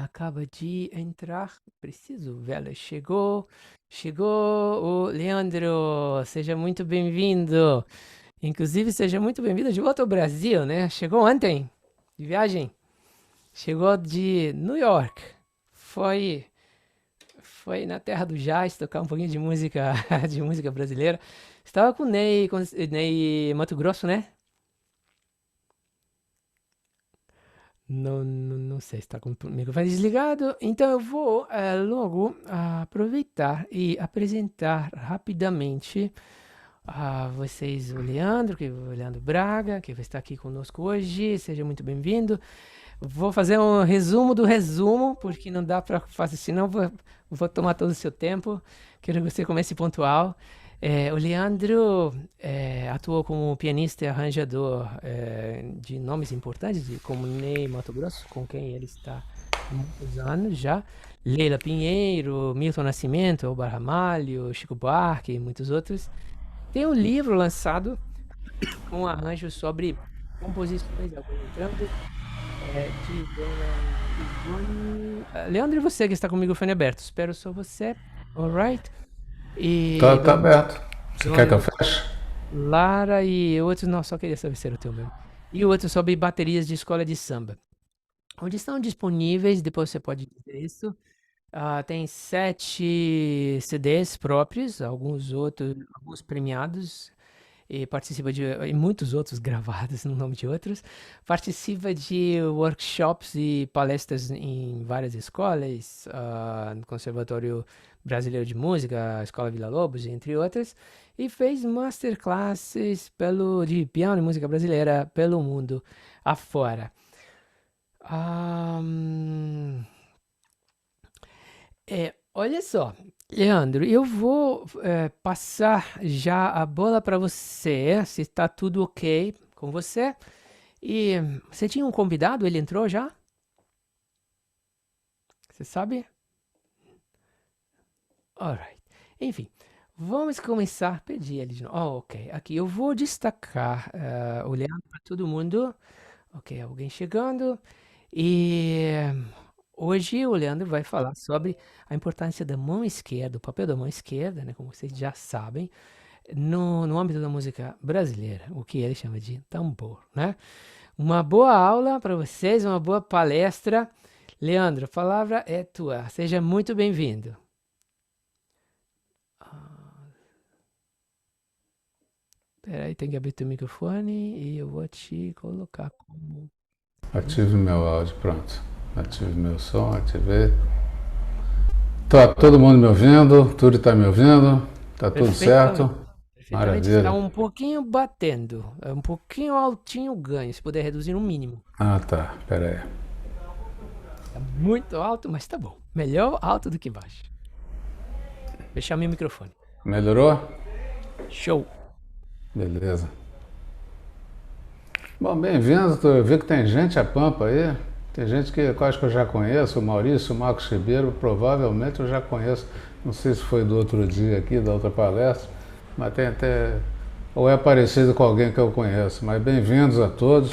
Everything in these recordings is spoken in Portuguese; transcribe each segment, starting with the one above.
acaba de entrar. Preciso vê-la. Chegou o Leandro. Seja muito bem-vindo. Inclusive, seja muito bem-vindo de volta ao Brasil, né? Chegou ontem, de viagem. Chegou de New York. Foi, foi na terra do jazz tocar um pouquinho de música, de música brasileira. Estava com o Ney, Ney Mato Grosso, né? Não sei se está com o microfone desligado, então eu vou logo aproveitar e apresentar rapidamente a vocês o Leandro Braga, que vai estar aqui conosco hoje. Seja muito bem-vindo. Vou fazer um resumo do resumo, porque não dá para fazer, senão vou tomar todo o seu tempo. Quero que você comece pontual. O Leandro atuou como pianista e arranjador de nomes importantes, como Ney Matogrosso, com quem ele está há muitos anos já, Leila Pinheiro, Milton Nascimento, Elbar Ramalho, Chico Buarque e muitos outros. Tem um livro lançado com arranjos sobre composições, alguns entrando, de Dona Ivone. Leandro, e você que está com o microfone aberto? Espero só você. Alright? E Tá aberto. Você quer que eu Dona feche? Lara e outros. Não, só queria saber se era o teu mesmo. E outro sobre baterias de escola de samba. Onde estão disponíveis, depois você pode dizer isso. Tem 7 CDs próprios, alguns outros, alguns premiados, e participa de e muitos outros gravados no nome de outros. Participa de workshops e palestras em várias escolas, no Conservatório Brasileiro de Música, a Escola Villa-Lobos, entre outras, e fez masterclasses de piano e música brasileira pelo mundo afora. Ah, olha só, Leandro, eu vou passar já a bola para você, se está tudo ok com você. E você tinha um convidado, ele entrou já? Você sabe? Alright. Enfim, vamos começar. Perdi ele de novo. Oh, ok. Aqui eu vou destacar, olhando para todo mundo. Ok, alguém chegando. E hoje o Leandro vai falar sobre a importância da mão esquerda, o papel da mão esquerda, né, como vocês já sabem, no âmbito da música brasileira, o que ele chama de tambor, né? Uma boa aula para vocês, uma boa palestra. Leandro, a palavra é tua. Seja muito bem-vindo. Ah, Peraí, tem que abrir teu microfone e eu vou te colocar como. Ative meu áudio, pronto. Ative meu som, ativei. Tá todo mundo me ouvindo? Tudo está me ouvindo? Tá tudo certo? Perfeitamente. Perfeitamente. Está Maravilha. um pouquinho batendo. É um pouquinho altinho o ganho. Se puder reduzir no mínimo. Ah, tá. Pera aí. Tá muito alto, mas tá bom. Melhor alto do que baixo. Fechar meu microfone. Melhorou? Show. Beleza. Bom, bem-vindo. Eu vi que tem gente a pampa aí. Tem gente que eu acho que eu já conheço. O Maurício, o Marcos Ribeiro, provavelmente eu já conheço. Não sei se foi do outro dia aqui, da outra palestra, mas tem até. Ou é parecido com alguém que eu conheço. Mas bem-vindos a todos.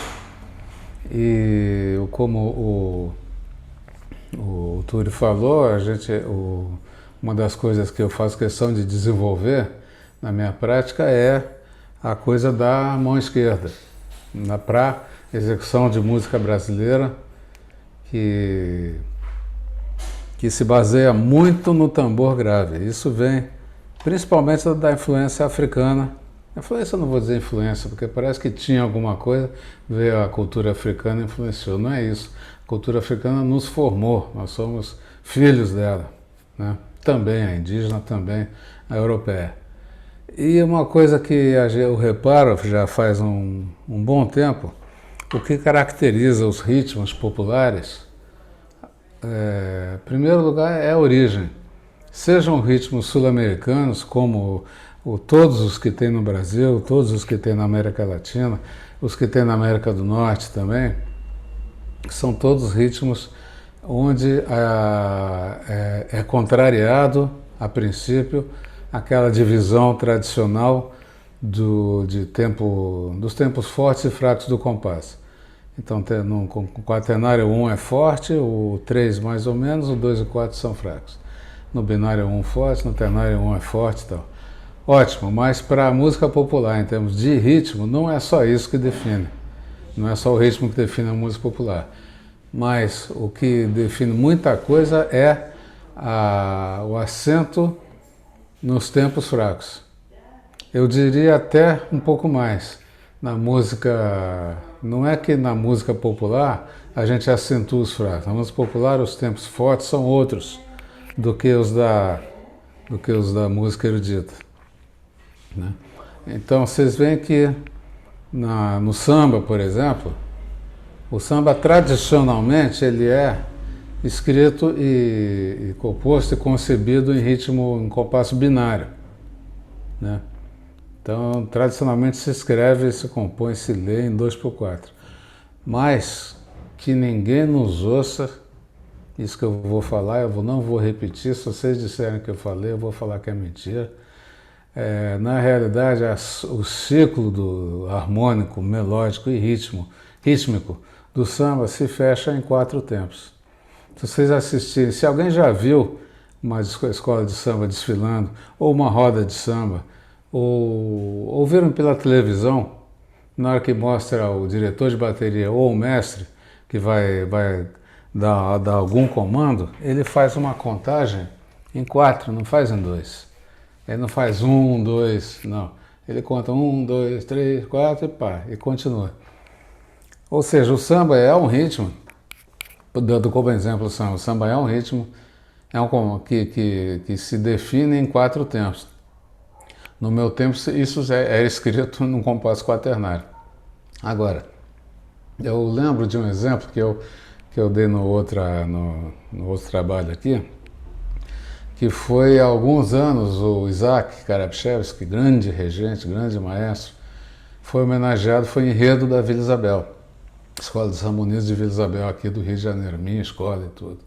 E como o Túlio falou, uma das coisas que eu faço questão de desenvolver na minha prática é a coisa da mão esquerda, para execução de música brasileira, que, que se baseia muito no tambor grave. Isso vem principalmente da influência africana. Influência, eu não vou dizer influência, porque parece que tinha alguma coisa, veio a cultura africana e influenciou. Não é isso. A cultura africana nos formou, nós somos filhos dela, né? Também a indígena, também a europeia. E uma coisa que eu reparo já faz um bom tempo, o que caracteriza os ritmos populares, em primeiro lugar, é a origem. Sejam ritmos sul-americanos, como todos os que tem no Brasil, todos os que tem na América Latina, os que tem na América do Norte também, são todos ritmos onde é contrariado, a princípio, aquela divisão tradicional dos tempos fortes e fracos do compasso. Então, no quaternário 1 é forte, o 3 mais ou menos, o 2 e o 4 são fracos. No binário 1 forte, no ternário 1 é forte e tal. Ótimo, mas para a música popular, em termos de ritmo, não é só isso que define. Não é só o ritmo que define a música popular. Mas o que define muita coisa é o acento nos tempos fracos. Eu diria até um pouco mais. Na música, não é que na música popular a gente acentua os fracos. Na música popular os tempos fortes são outros do que os da música erudita, né? Então vocês veem que no samba, por exemplo, o samba tradicionalmente ele é escrito e composto e concebido em ritmo, em compasso binário, né? Então, tradicionalmente se escreve, se compõe, se lê em 2/4. Mas que ninguém nos ouça, isso que eu vou falar, não vou repetir, se vocês disserem que eu falei, eu vou falar que é mentira. Na realidade, o ciclo do harmônico, melódico e rítmico do samba se fecha em 4 tempos. Se vocês assistirem, se alguém já viu uma escola de samba desfilando, ou uma roda de samba, ou ouviram pela televisão, na hora que mostra o diretor de bateria ou o mestre, que vai dar algum comando, ele faz uma contagem em 4, não faz em 2. Ele não faz 1, 2, não. Ele conta 1, 2, 3, 4 e pá, e continua. Ou seja, o samba é um ritmo, dando como exemplo o samba é um ritmo que se define em 4 tempos. No meu tempo, isso é escrito num compasso quaternário. Agora, eu lembro de um exemplo que eu dei no outro trabalho aqui, que foi há alguns anos o Isaac Karabchevsky, grande regente, grande maestro, foi homenageado, foi enredo da Vila Isabel, Escola dos Harmonistas de Vila Isabel, aqui do Rio de Janeiro, minha escola e tudo.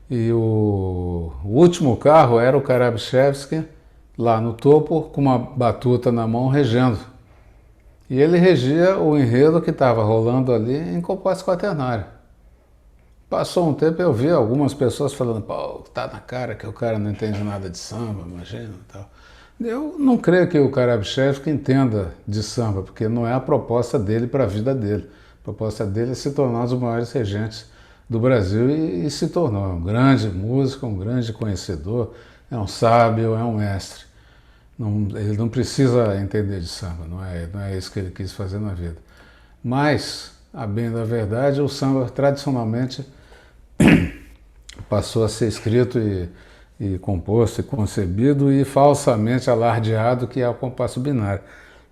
E o último carro era o Karabchevsky, lá no topo, com uma batuta na mão, regendo. E ele regia o enredo que estava rolando ali em compasso quaternário. Passou um tempo, eu vi algumas pessoas falando, pô, tá na cara que o cara não entende nada de samba, imagina e tal. Eu não creio que o Karabchevsky entenda de samba, porque não é a proposta dele para a vida dele. A proposta dele é se tornar um dos maiores regentes do Brasil e se tornou um grande músico, um grande conhecedor, é um sábio, é um mestre. Ele não precisa entender de samba, não é isso que ele quis fazer na vida. Mas, a bem da verdade, o samba tradicionalmente passou a ser escrito e composto e concebido e falsamente alardeado que é o compasso binário.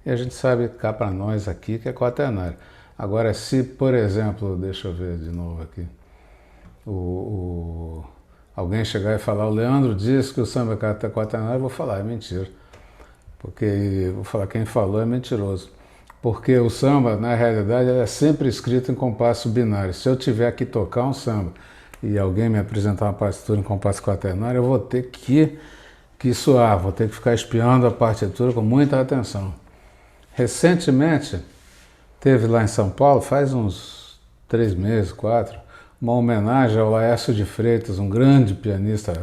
E a gente sabe cá para nós aqui que é quaternário. Agora, se, por exemplo, deixa eu ver de novo aqui, alguém chegar e falar, o Leandro disse que o samba é quaternário, eu vou falar, é mentira. Porque, vou falar, quem falou é mentiroso. Porque o samba, na realidade, é sempre escrito em compasso binário. Se eu tiver que tocar um samba e alguém me apresentar uma partitura em compasso quaternário, eu vou ter que suar, vou ter que ficar espiando a partitura com muita atenção. Recentemente, teve lá em São Paulo, faz uns 3 meses, 4, uma homenagem ao Laércio de Freitas, um grande pianista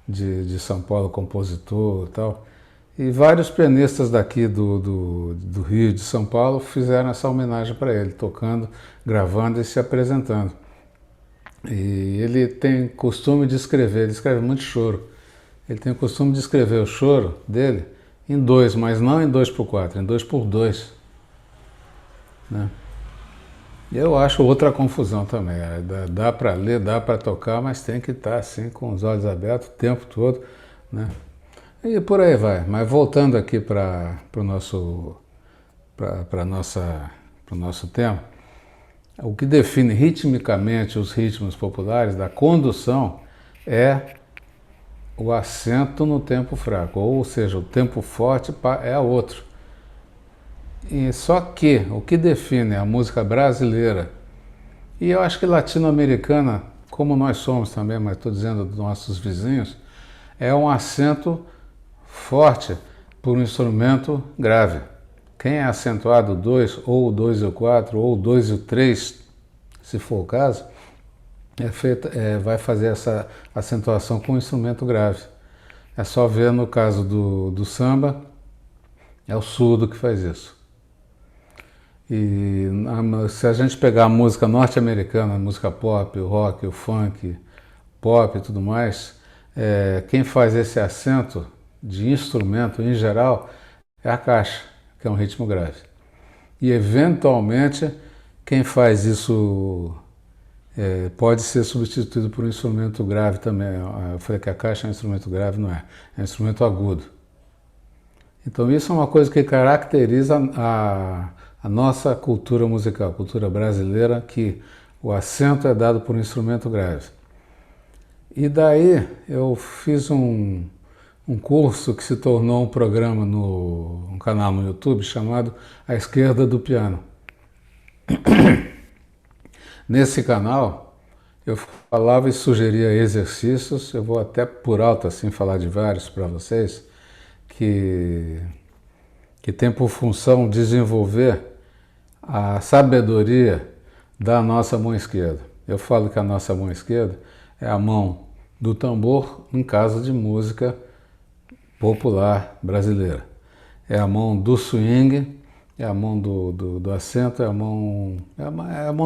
de São Paulo, compositor e tal. E vários pianistas daqui do Rio de São Paulo fizeram essa homenagem para ele, tocando, gravando e se apresentando. E ele tem costume de escrever, ele escreve muito choro. Ele tem o costume de escrever o choro dele em 2, mas não em 2/4, em 2/2. Né? Eu acho outra confusão também. Dá para ler, dá para tocar, mas tem que estar assim com os olhos abertos o tempo todo, né? E por aí vai. Mas voltando aqui para o nosso tema, o que define ritmicamente os ritmos populares da condução é o acento no tempo fraco, ou seja, o tempo forte é outro. E só que o que define a música brasileira, e eu acho que latino-americana, como nós somos também, mas estou dizendo dos nossos vizinhos, é um acento forte por um instrumento grave. Quem é acentuado 2, ou o 2 e o 4, ou o 2 e o 3, se for o caso, vai fazer essa acentuação com um instrumento grave. É só ver no caso do samba, é o surdo que faz isso. E se a gente pegar a música norte-americana, a música pop, o rock, o funk, pop e tudo mais, quem faz esse acento de instrumento em geral é a caixa, que é um ritmo grave. E eventualmente quem faz isso pode ser substituído por um instrumento grave também. Eu falei que a caixa é um instrumento grave, não é? É um instrumento agudo. Então isso é uma coisa que caracteriza a nossa cultura musical, a cultura brasileira, que o acento é dado por um instrumento grave. E daí eu fiz um curso que se tornou um programa um canal no YouTube chamado A Esquerda do Piano. Nesse canal eu falava e sugeria exercícios, eu vou até por alto assim falar de vários para vocês, que tem por função desenvolver a sabedoria da nossa mão esquerda. Eu falo que a nossa mão esquerda é a mão do tambor em caso de música popular brasileira. É a mão do swing, é a mão do acento, é a mão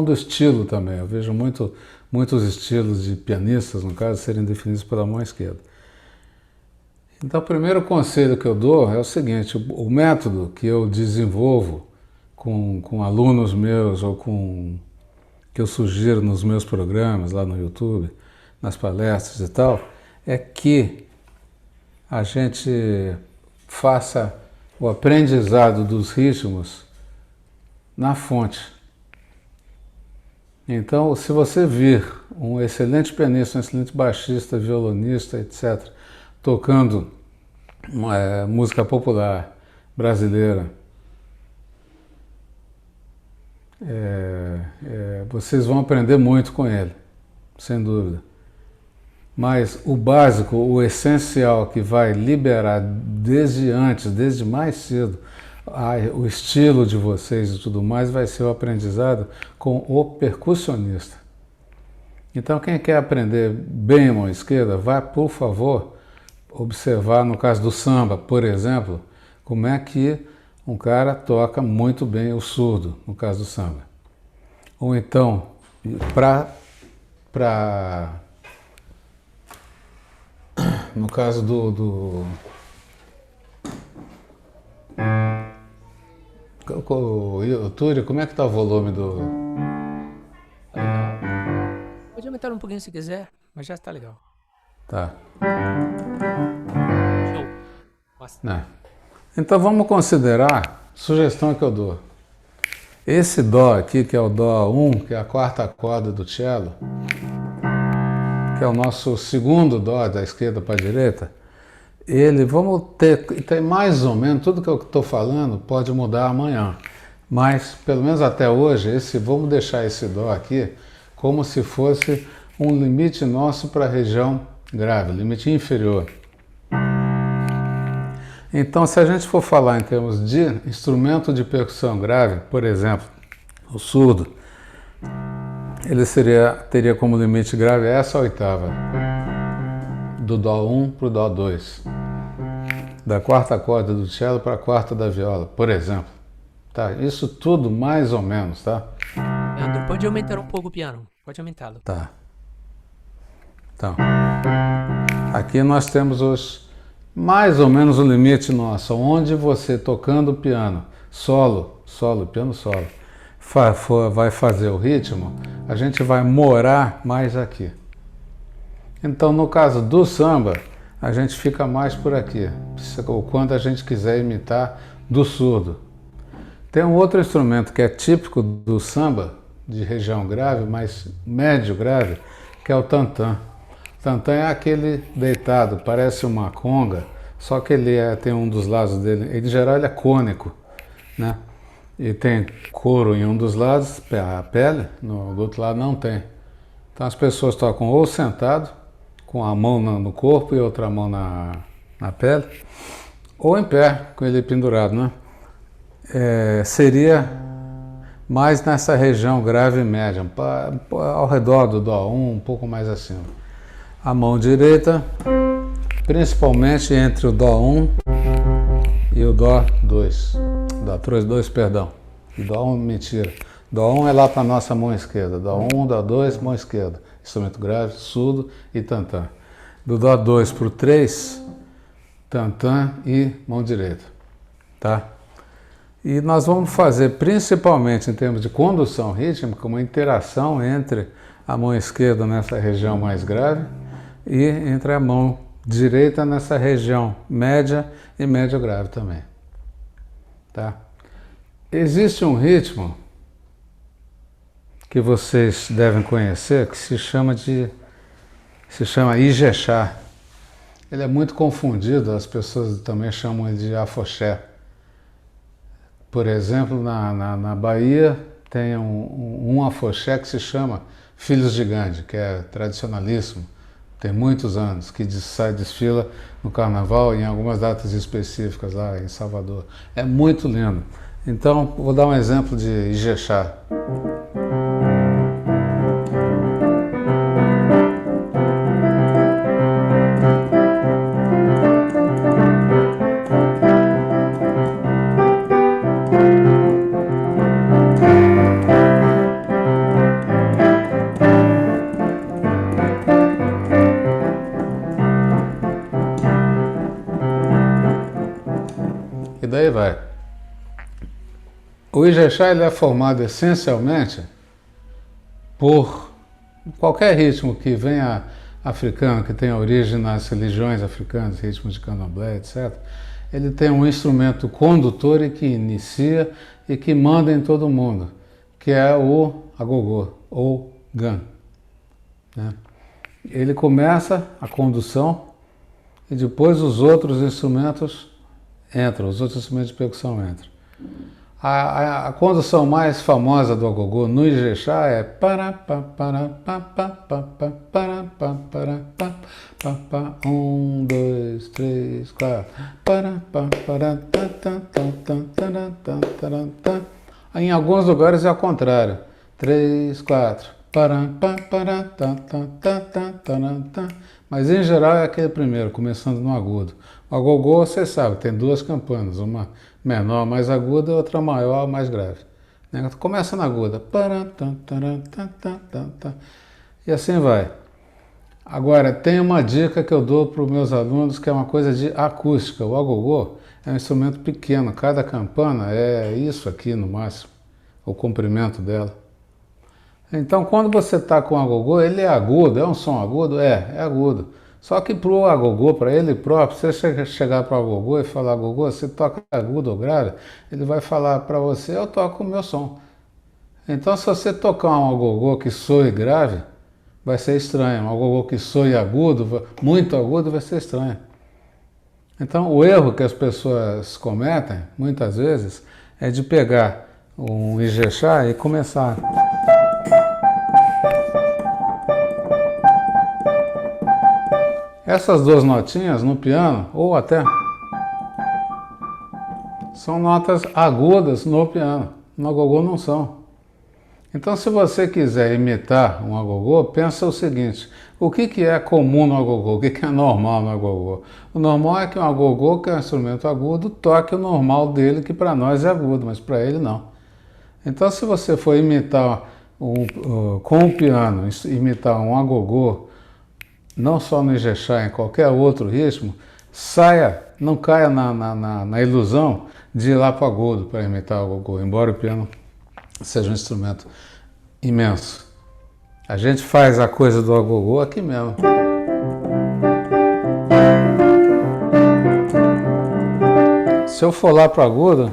do estilo também. Eu vejo muitos estilos de pianistas, no caso, serem definidos pela mão esquerda. Então, o primeiro conselho que eu dou é o seguinte: o método que eu desenvolvo com alunos meus ou que eu sugiro nos meus programas lá no YouTube, nas palestras e tal, é que a gente faça o aprendizado dos ritmos na fonte. Então, se você vir um excelente pianista, um excelente baixista, violonista, etc., tocando música popular brasileira, vocês vão aprender muito com ele, sem dúvida. Mas o básico, o essencial que vai liberar desde antes, desde mais cedo, o estilo de vocês e tudo mais, vai ser o aprendizado com o percussionista. Então, quem quer aprender bem a mão esquerda, vai, por favor, observar, no caso do samba, por exemplo, como é que um cara toca muito bem o surdo, no caso do samba. Ou então, no caso Túlio, como é que está o volume do... Pode aumentar um pouquinho se quiser, mas já está legal. Tá. Show. Nossa. Então vamos considerar, sugestão que eu dou. Esse Dó aqui, que é o Dó 1, que é a quarta corda do cello, que é o nosso segundo Dó da esquerda para a direita, vamos ter mais ou menos, tudo que eu estou falando pode mudar amanhã, mas pelo menos até hoje, vamos deixar esse Dó aqui como se fosse um limite nosso para a região grave, limite inferior. Então, se a gente for falar em termos de instrumento de percussão grave, por exemplo, o surdo, ele teria como limite grave essa oitava, do Dó 1 para o Dó 2, da quarta corda do cello para a quarta da viola, por exemplo. Tá? Isso tudo mais ou menos, tá? Leandro, pode aumentar um pouco o piano, pode aumentá-lo. Tá. Então, aqui nós temos mais ou menos o limite nosso, onde você tocando o piano, piano solo, vai fazer o ritmo, a gente vai morar mais aqui. Então, no caso do samba, a gente fica mais por aqui, ou quando a gente quiser imitar do surdo. Tem um outro instrumento que é típico do samba, de região grave, mas médio grave, que é o tantã. O tantã é aquele deitado, parece uma conga, só que ele tem um dos lados dele, em geral ele é cônico, né? E tem couro em um dos lados, a pele, do outro lado não tem. Então as pessoas tocam ou sentado, com a mão no corpo e outra mão na pele, ou em pé, com ele pendurado, né? seria mais nessa região grave e média, ao redor do Dó 1, um pouco mais acima. A mão direita, principalmente entre o Dó 1 e o Dó 2. Dó 2, perdão. E Dó 1, mentira. Dó 1 é lá para a nossa mão esquerda. Dó 1, Dó 2, mão esquerda. Instrumento grave, surdo e tantã. Do Dó 2 para o 3, tantã e mão direita. Tá? E nós vamos fazer, principalmente em termos de condução rítmica, uma interação entre a mão esquerda nessa região mais grave e entre a mão direita nessa região média e médio grave também. Tá? Existe um ritmo que vocês devem conhecer que se chama Ijexá. Ele é muito confundido, as pessoas também chamam ele de afoxé. Por exemplo, na Bahia tem um afoxé que se chama Filhos de Gandhi, que é tradicionalíssimo, tem muitos anos, que desfila no carnaval e em algumas datas específicas lá em Salvador. É muito lindo. Então, vou dar um exemplo de Ijexá. E daí vai. O Ijexá ele é formado essencialmente por qualquer ritmo que venha africano, que tenha origem nas religiões africanas, ritmos de candomblé, etc. Ele tem um instrumento condutor e que inicia e que manda em todo mundo, que é o agogô, ou gan. Né? Ele começa a condução e depois os outros instrumentos entram, os outros instrumentos de percussão entram. A condução mais famosa do agogô no Ijexá é para pa para pa pa pa pa para pa para pa pa pa 1, 2, 3, 4 para pa para ta ta ta ta ta ta. Em alguns lugares é ao contrário. 3, 4 para pa para ta ta ta ta ta. Mas em geral é aquele primeiro, começando no agudo. O agogô, você sabe, tem duas campanas, uma menor, mais aguda, e outra maior, mais grave. Começa na aguda. E assim vai. Agora, tem uma dica que eu dou para os meus alunos, que é uma coisa de acústica. O agogô é um instrumento pequeno, cada campana é isso aqui no máximo, o comprimento dela. Então, quando você está com o agogô, ele é agudo, é um som agudo? É agudo. Só que para o agogô, para ele próprio, se você chegar para o agogô e falar agogô, você toca agudo ou grave, ele vai falar para você, eu toco o meu som. Então, se você tocar um agogô que soe grave, vai ser estranho. Um agogô que soe agudo, muito agudo, vai ser estranho. Então, o erro que as pessoas cometem, muitas vezes, é de pegar um Ijexá e começar... Essas duas notinhas no piano, ou até, são notas agudas no piano, no agogô não são. Então, se você quiser imitar um agogô, pensa o seguinte, o que é comum no agogô, o que é normal no agogô? O normal é que um agogô, que é um instrumento agudo, toque o normal dele, que para nós é agudo, mas para ele não. Então, se você for imitar com o piano, imitar um agogô, não só no Ijexá, em qualquer outro ritmo, não caia na ilusão de ir lá para o agudo para imitar o agogô, embora o piano seja um instrumento imenso. A gente faz a coisa do agogô aqui mesmo. Se eu for lá para o agudo,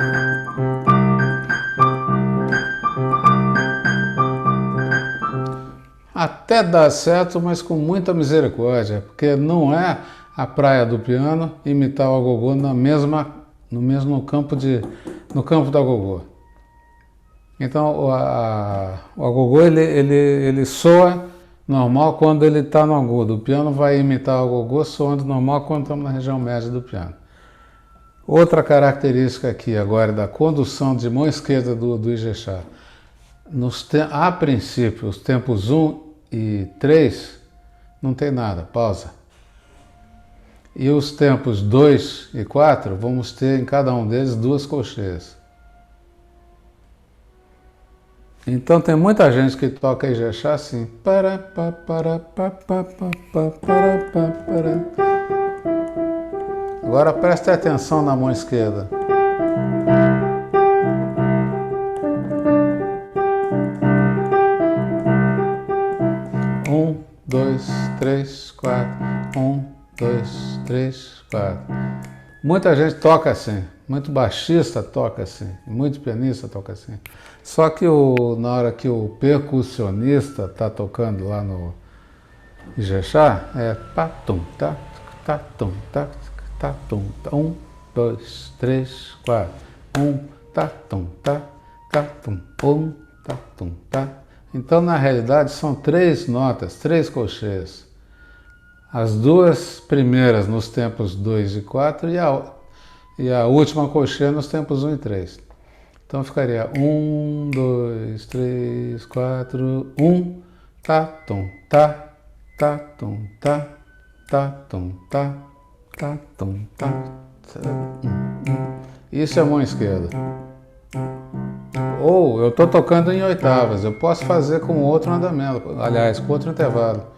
até dá certo, mas com muita misericórdia, porque não é a praia do piano imitar o agogô no mesmo campo do agogô. Então o agogô ele soa normal quando ele está no agudo. O piano vai imitar o agogô soando normal quando estamos na região média do piano. Outra característica aqui agora da condução de mão esquerda do Ijexá. A princípio, os tempos 1 e 3, não tem nada, pausa. E os tempos 2 e 4, vamos ter em cada um deles 2 colcheias. Então tem muita gente que toca Ijexá assim. Agora preste atenção na mão esquerda. Um, dois, três, quatro. 1, 2, 3, 4. Muita gente toca assim, muito baixista toca assim, muito pianista toca assim. Só que na hora que o percussionista está tocando lá no Ijexá, é patum, tá, tum, tá, tum, tá. 1, 2, 3, 4. 1, tá, tum, tá, tum, 1, tá, tum, tá. Então, na realidade, são 3 notas, 3 colcheias. As 2 primeiras nos tempos 2 e 4 e a última colcheia nos tempos 1 e 3. Então ficaria 1, 2, 3, 4, 1, tá, tum, tá, tum, tá, tum, tá, tum, tá. Isso é a mão esquerda. Ou eu estou tocando em oitavas, eu posso fazer com outro andamento, aliás, com outro intervalo.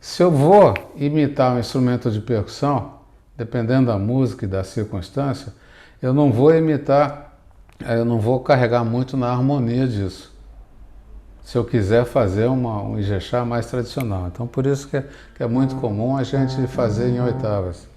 Se eu vou imitar um instrumento de percussão, dependendo da música e da circunstância, eu não vou imitar, eu não vou carregar muito na harmonia disso. Se eu quiser fazer um Ijexá mais tradicional. Então por isso que é muito comum a gente fazer em oitavas.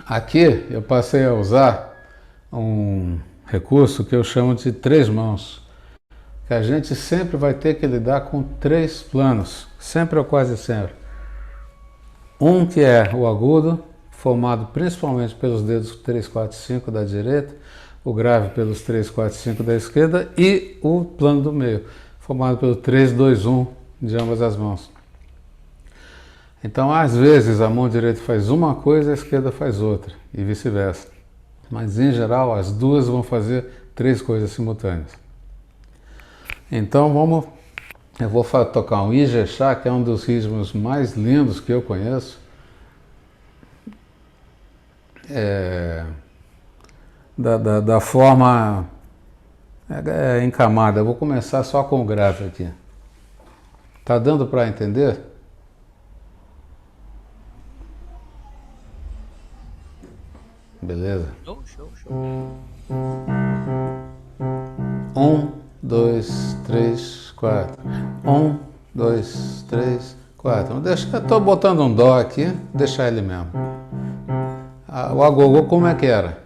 Aqui eu passei a usar um recurso que eu chamo de 3 mãos, que a gente sempre vai ter que lidar com 3 planos, sempre ou quase sempre. Um que é o agudo, formado principalmente pelos dedos 3, 4, 5 da direita, o grave pelos 3, 4, 5 da esquerda e o plano do meio, formado pelo 3, 2, 1 de ambas as mãos. Então, às vezes, a mão direita faz uma coisa, a esquerda faz outra, e vice-versa. Mas, em geral, as duas vão fazer 3 coisas simultâneas. Então, eu vou tocar um Ijexá, que é um dos ritmos mais lindos que eu conheço. Da forma encamada. Eu vou começar só com o grave aqui. Tá dando para entender? Beleza? Show. 1, 2, 3, 4. 1, 2, 3, 4. Eu estou botando um dó aqui, deixar ele mesmo. O agogô como é que era?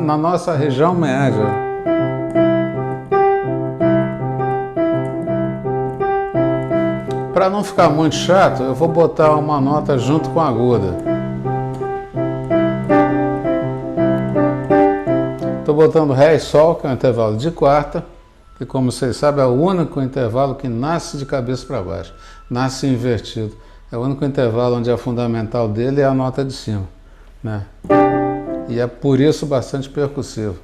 Na nossa região média. Para não ficar muito chato, eu vou botar uma nota junto com a aguda. Estou botando Ré e Sol, que é um intervalo de quarta, que, como vocês sabem, é o único intervalo que nasce de cabeça para baixo, nasce invertido. É o único intervalo onde a fundamental dele é a nota de cima, né? E é por isso bastante percussivo.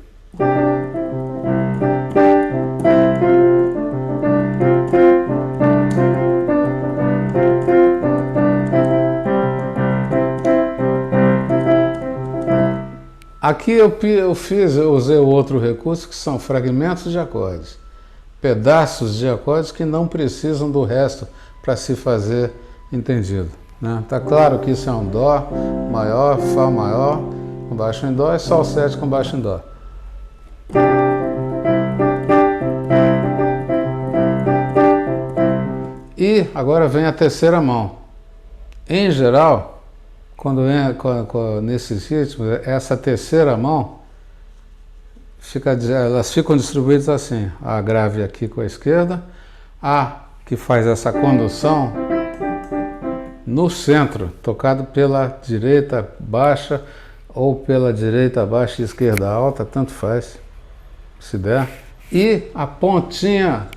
Aqui eu usei outro recurso, que são fragmentos de acordes, pedaços de acordes que não precisam do resto para se fazer entendido, né? Tá claro que isso é um Dó maior, Fá maior com baixo em Dó e Sol 7 com baixo em Dó. E agora vem a terceira mão. Em geral, quando nesses ritmos, essa terceira mão, elas ficam distribuídas assim. A grave aqui com a esquerda, a que faz essa condução no centro, tocado pela direita baixa ou pela direita baixa e esquerda alta, tanto faz, se der. E a pontinha,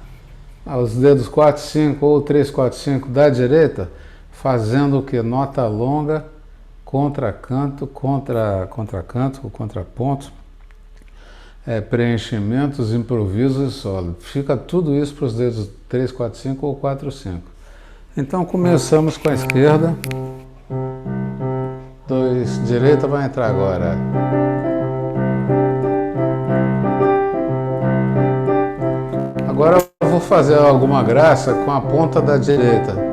os dedos 4, 5 ou 3, 4, 5 da direita, fazendo o que? Nota longa, contracanto, contracanto, contraponto, preenchimentos, improvisos e solo. Fica tudo isso para os dedos 3, 4, 5 ou 4, 5. Então começamos com a esquerda. 2, direita vai entrar agora. Agora eu vou fazer alguma graça com a ponta da direita.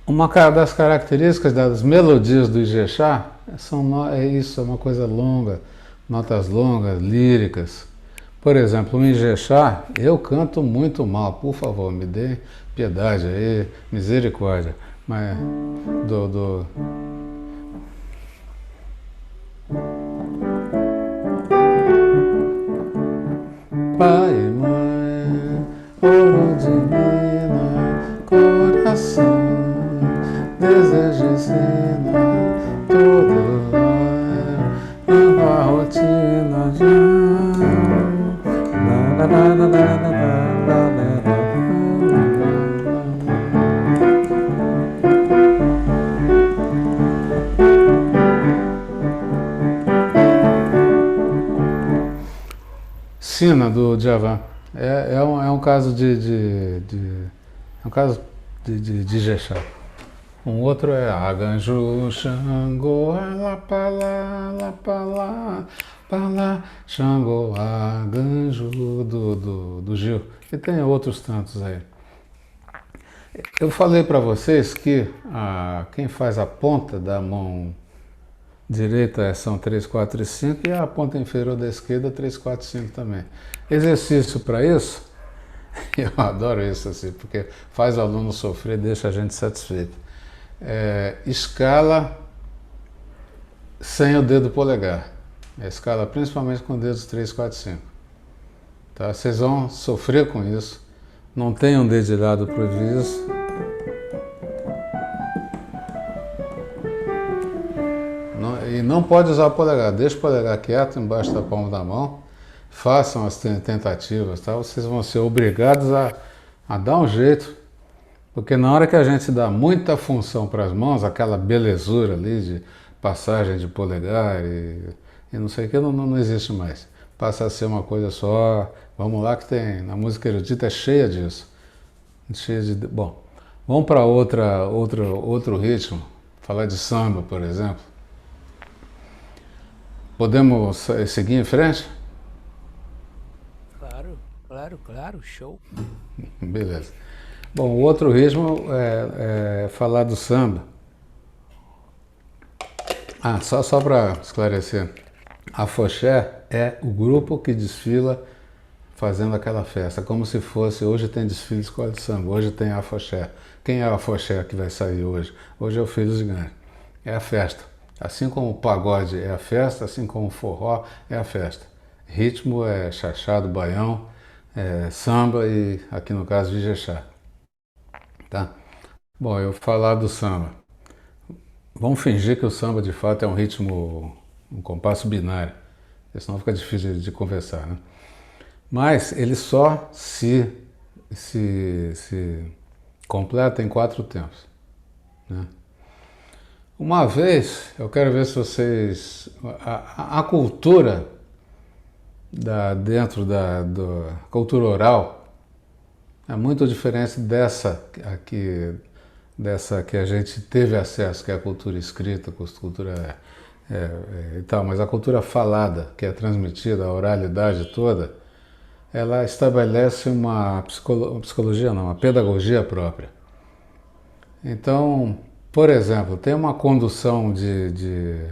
Uma das características das melodias do Ijexá é isso, é uma coisa longa, notas longas, líricas. Por exemplo, o Ijexá, eu canto muito mal, por favor, me dê piedade aí, misericórdia. Mas Pai e mãe, ouro de mina, coração, desejo ensina, tudo vai, a rotina já. Sina do Djavan é um caso é um caso de Ijexá. Um outro é Aganju, Xangô, Alapalá, Alapalá, Palá, Xangô, Aganju, do Gil. E tem outros tantos aí. Eu falei para vocês que quem faz a ponta da mão direita são 3, 4 e 5 e a ponta inferior da esquerda 3, 4 e 5 também. Exercício para isso, eu adoro isso assim, porque faz o aluno sofrer, deixa a gente satisfeito. Escala sem o dedo polegar. Escala principalmente com dedos 3, 4 e 5. Tá? Vocês vão sofrer com isso. Não tenham dedilhado previsto. E não pode usar o polegar. Deixa o polegar quieto embaixo da palma da mão. Façam as tentativas. Tá? Vocês vão ser obrigados a dar um jeito. Porque na hora que a gente dá muita função para as mãos, aquela belezura ali de passagem de polegar e não sei o que, não existe mais. Passa a ser uma coisa só. Vamos lá que tem, na música erudita é cheia disso. Bom, vamos para outro ritmo. Falar de samba, por exemplo. Podemos seguir em frente? Claro, show. Beleza. Bom, o outro ritmo é falar do samba. Só para esclarecer. Afoxé é o grupo que desfila fazendo aquela festa, como se fosse, hoje tem desfile de escola de samba, hoje tem afoxé. Quem é o afoxé que vai sair hoje? Hoje é o Filho Gigante. É a festa. Assim como o pagode é a festa, assim como o forró é a festa. Ritmo é chachado, baião, samba e, aqui no caso, Ijexá. Tá? Bom, eu vou falar do samba. Vamos fingir que o samba de fato é um ritmo, um compasso binário, porque senão fica difícil de conversar, né? Mas ele só se completa em 4 tempos, né? Uma vez, eu quero ver se vocês... A cultura dentro da cultura oral é muito diferente dessa aqui dessa que a gente teve acesso, que é a cultura escrita, a cultura e tal, mas a cultura falada, que é transmitida, a oralidade toda, ela estabelece uma psicologia, não, uma pedagogia própria. Então, por exemplo, tem uma condução de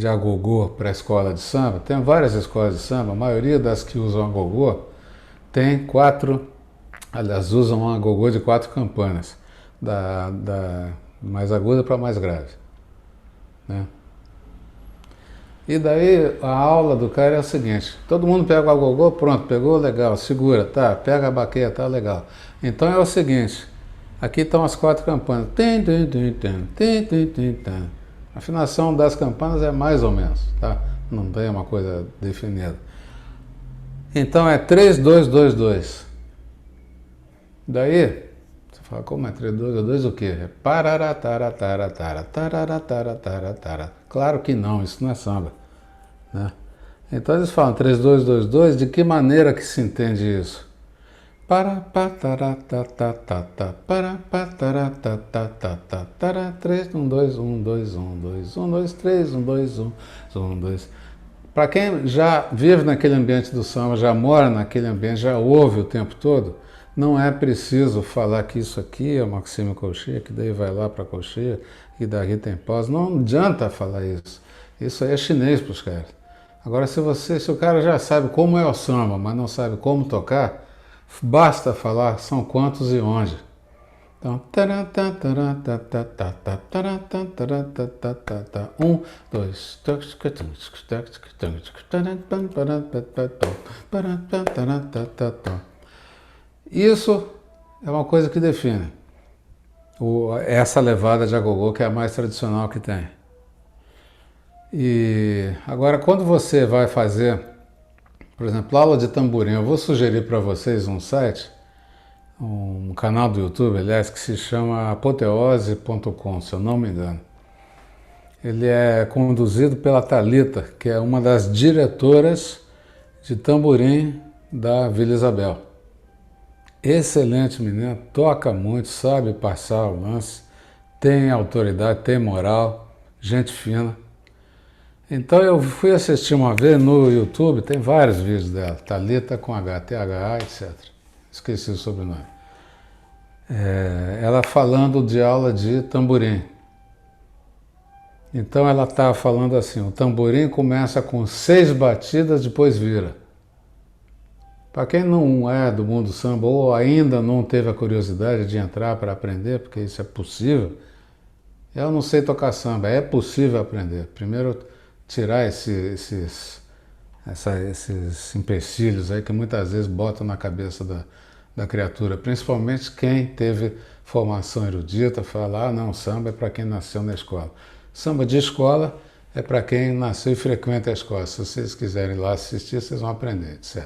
agogô para a escola de samba, tem várias escolas de samba, a maioria das que usam agogô tem 4, aliás, usam um agogô de 4 campanas, da mais aguda para a mais grave, né? E daí a aula do cara é o seguinte, todo mundo pega o agogô, pronto, pegou, legal, segura, tá, pega a baqueta, tá, legal. Então é o seguinte, aqui estão as 4 campanas, a afinação das campanas é mais ou menos, tá? Não tem uma coisa definida. Então é 3, 2, 2, 2. Daí, você fala, como é 3, 2, 2 o quê? É parará. Claro que não, isso não é samba, né? Então eles falam 3, 2, 2, 2, de que maneira que se entende isso? Para, para, 3, 1, 2, 1, 2, 1, 2, 1, 2, 3, 1, 2, 1, 1, 2. Para quem já vive naquele ambiente do samba, já mora naquele ambiente, já ouve o tempo todo, não é preciso falar que isso aqui é Maxime Colchia, que daí vai lá para Colchia, e daqui tem pós. Não adianta falar isso. Isso aí é chinês para os caras. Agora, se o cara já sabe como é o samba, mas não sabe como tocar, basta falar são quantos e onde. Então, 1, 2, isso é uma coisa que define essa levada de agogô, que é a mais tradicional que tem. E agora, quando você vai fazer, por exemplo, aula de tamborim, eu vou sugerir para vocês um site, um canal do YouTube, aliás, que se chama apoteose.com, se eu não me engano. Ele é conduzido pela Thalita, que é uma das diretoras de tamborim da Vila Isabel. Excelente menina, toca muito, sabe passar o lance, tem autoridade, tem moral, gente fina. Então eu fui assistir uma vez no YouTube, tem vários vídeos dela, Thalita com H, T-H-A, etc. Esqueci o sobrenome. Ela falando de aula de tamborim. Então ela está falando assim, o tamborim começa com 6 batidas, depois vira. Para quem não é do mundo do samba ou ainda não teve a curiosidade de entrar para aprender, porque isso é possível, eu não sei tocar samba, é possível aprender. Primeiro tirar esses empecilhos aí que muitas vezes botam na cabeça da criatura, principalmente quem teve formação erudita, fala, ah não, samba é para quem nasceu na escola. Samba de escola é para quem nasceu e frequenta a escola. Se vocês quiserem ir lá assistir, vocês vão aprender, etc.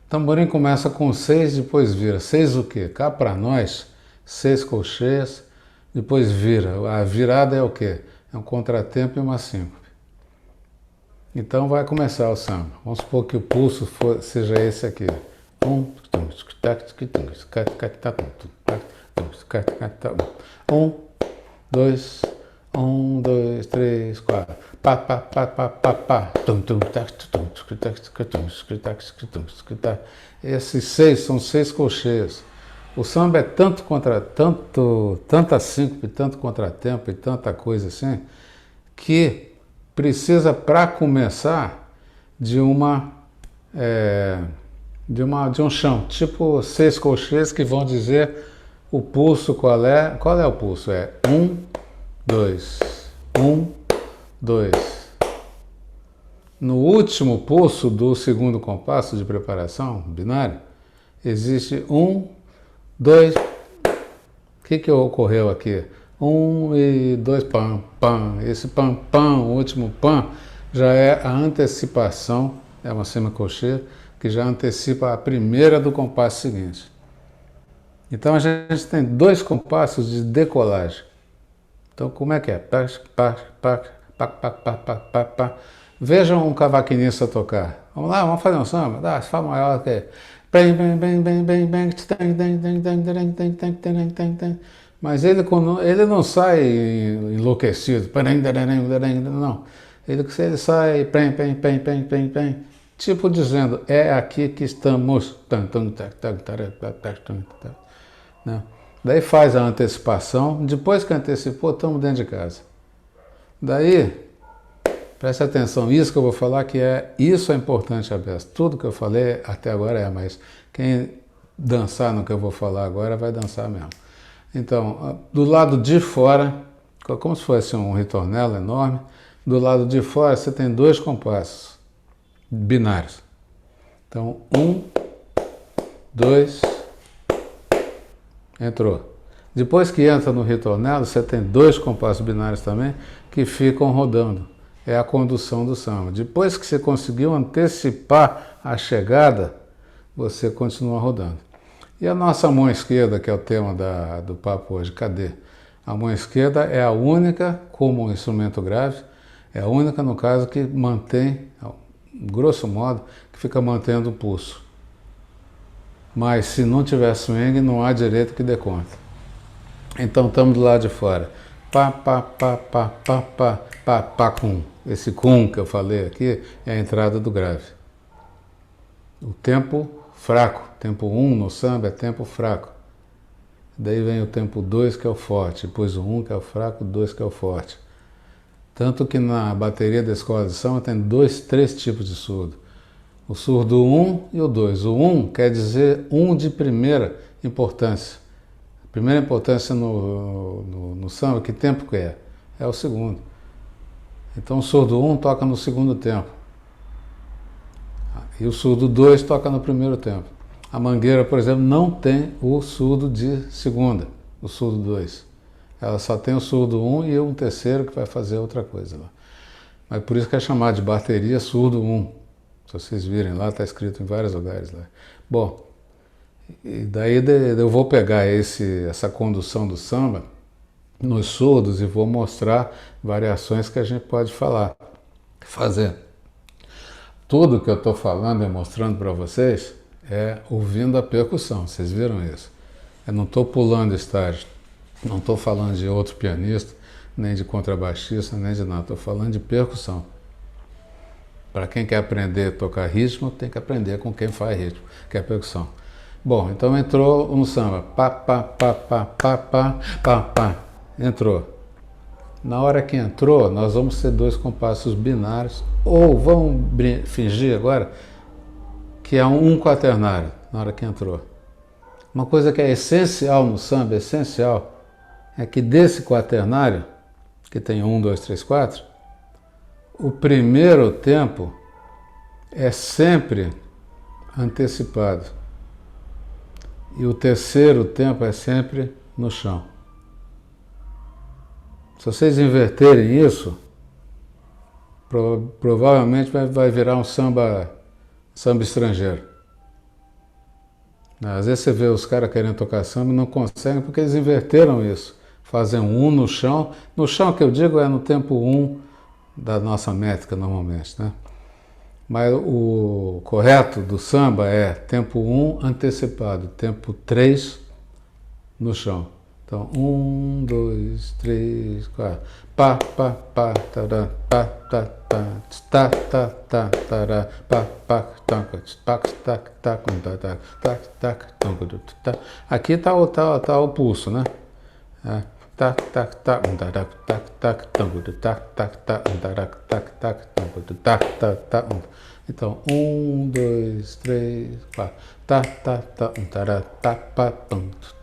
Tamborim começa com 6, depois vira. 6 o quê? Cá para nós, 6 colcheias, depois vira. A virada é o quê? É um contratempo e uma síncope. Então vai começar o samba. Vamos supor que o pulso seja esse aqui. 1, 2, 1, 2, 3, 4. Pá, pá, pá, pá, pá, pá. Esses 6 são 6 colcheias. O samba é tanta síncope, tanto contratempo e tanta coisa assim, que precisa, para começar, de um chão, tipo 6 colcheias que vão dizer o pulso qual é. Qual é o pulso? É 1, 2, 1, 2. No último pulso do segundo compasso de preparação binário, existe 1, 2. O que ocorreu aqui? 1 e 2, pam, pam. Esse pam, pam, o último pam, já é a antecipação, é uma semicolcheia, que já antecipa a primeira do compasso seguinte. Então a gente tem 2 compassos de decolagem. Então como é que é? Vejam um cavaquinista tocar. Vamos lá, vamos fazer um samba? Dá, se fala maior que Mas ele não sai enlouquecido, não. Ele sai, tipo dizendo, é aqui que estamos. Né? Daí faz a antecipação, depois que antecipou, estamos dentro de casa. Daí, preste atenção, isso que eu vou falar isso é importante, Abessa. Tudo que eu falei até agora mas quem dançar no que eu vou falar agora vai dançar mesmo. Então, do lado de fora, como se fosse um ritornelo enorme, do lado de fora você tem 2 compassos binários. Então, 1, 2, entrou. Depois que entra no ritornelo, você tem 2 compassos binários também que ficam rodando. É a condução do samba. Depois que você conseguiu antecipar a chegada, você continua rodando. E a nossa mão esquerda, que é o tema do papo hoje, cadê? A mão esquerda é a única, como um instrumento grave, é a única, no caso, que mantém, grosso modo, que fica mantendo o pulso. Mas se não tiver swing, não há direito que dê conta. Então estamos do lado de fora. Pá, pá, pá, pá, pá, pá, pá, pá, cum. Esse cum que eu falei aqui é a entrada do grave. O tempo fraco. Tempo 1 no samba é tempo fraco. Daí vem o tempo 2 que é o forte. Depois o 1 que é o fraco, o 2 que é o forte. Tanto que na bateria da escola de samba tem 3 tipos de surdo. O surdo 1 e o 2. O 1 quer dizer 1 de primeira importância. Primeira importância no samba, que tempo que é? É o segundo. Então o surdo 1 toca no segundo tempo. E o surdo 2 toca no primeiro tempo. A mangueira, por exemplo, não tem o surdo de segunda, o surdo 2. Ela só tem o surdo 1 e um terceiro que vai fazer outra coisa lá. Mas por isso que é chamado de bateria surdo 1. Se vocês virem lá, está escrito em vários lugares lá. Bom, e daí eu vou pegar essa condução do samba nos surdos e vou mostrar variações que a gente pode fazer. Tudo que eu estou falando e mostrando para vocês é ouvindo a percussão, vocês viram isso? Eu não estou pulando estágio, não estou falando de outro pianista, nem de contrabaixista, nem de nada, estou falando de percussão. Para quem quer aprender a tocar ritmo, tem que aprender com quem faz ritmo, que é a percussão. Bom, então entrou um samba, pá, pá, pá, pá, pá, pá, pá, pá, entrou. Na hora que entrou, nós vamos ter 2 compassos binários, ou vamos fingir agora que é um quaternário, na hora que entrou. Uma coisa que é essencial no samba, essencial, é que desse quaternário, que tem 1, 2, 3, 4, o primeiro tempo é sempre antecipado. E o terceiro tempo é sempre no chão. Se vocês inverterem isso, provavelmente vai virar um samba estrangeiro. Às vezes você vê os caras querendo tocar samba e não conseguem porque eles inverteram isso. Fazem um no chão. No chão que eu digo é no tempo 1 da nossa métrica normalmente, né? Mas o correto do samba é tempo 1 antecipado, tempo 3 no chão. Então, 1, 2, 3, 4. Pá, pá, pá, tará, pá, tá, tá, tá, tá, tá, tará, pá, pá, tá, tá, tá, tá, tá, tá. Aqui está o pulso, né? Tá, tá, tá, tá, tá, tá, tá. Então, 1, 2, 3, 4. Tá, tá, tá, tará, tá, pá,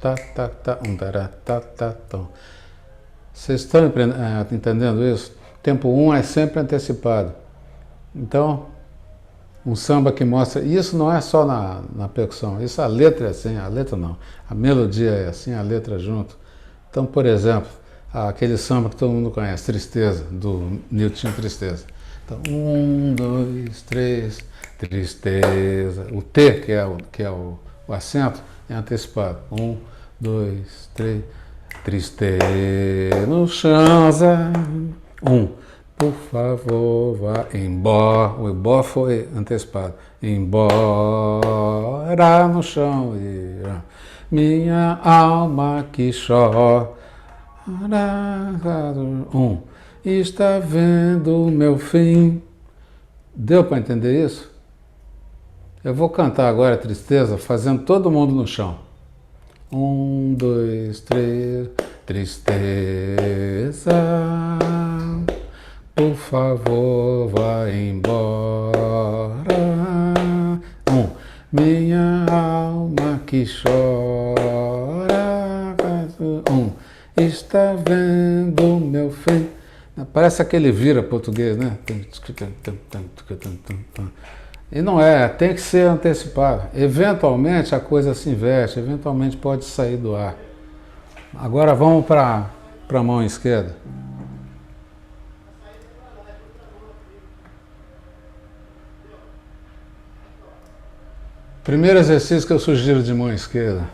tá, tá, tá, tá. Vocês estão entendendo isso? Tempo 1 é sempre antecipado. Então, um samba que mostra... Isso não é só na percussão, isso a letra é assim, a letra não. A melodia é assim, a letra junto. Então, por exemplo, aquele samba que todo mundo conhece, Tristeza, do Nilton Tristeza. Então, 1, 2, 3, tristeza. O T, que é o acento, é antecipado. 1, 2, 3, tristeza no chão. 1, por favor, vá embora. O embora foi antecipado. Embora no chão. minha alma que chora. Está vendo o meu fim. Deu para entender isso? Eu vou cantar agora Tristeza, fazendo todo mundo no chão. 1, 2, 3. Tristeza, por favor, vá embora. Minha alma que chora. Está vendo meu fim. Parece aquele vira português, né? E não é, tem que ser antecipado. Eventualmente a coisa se inverte, eventualmente pode sair do ar. Agora vamos para a mão esquerda. Primeiro exercício que eu sugiro de mão esquerda.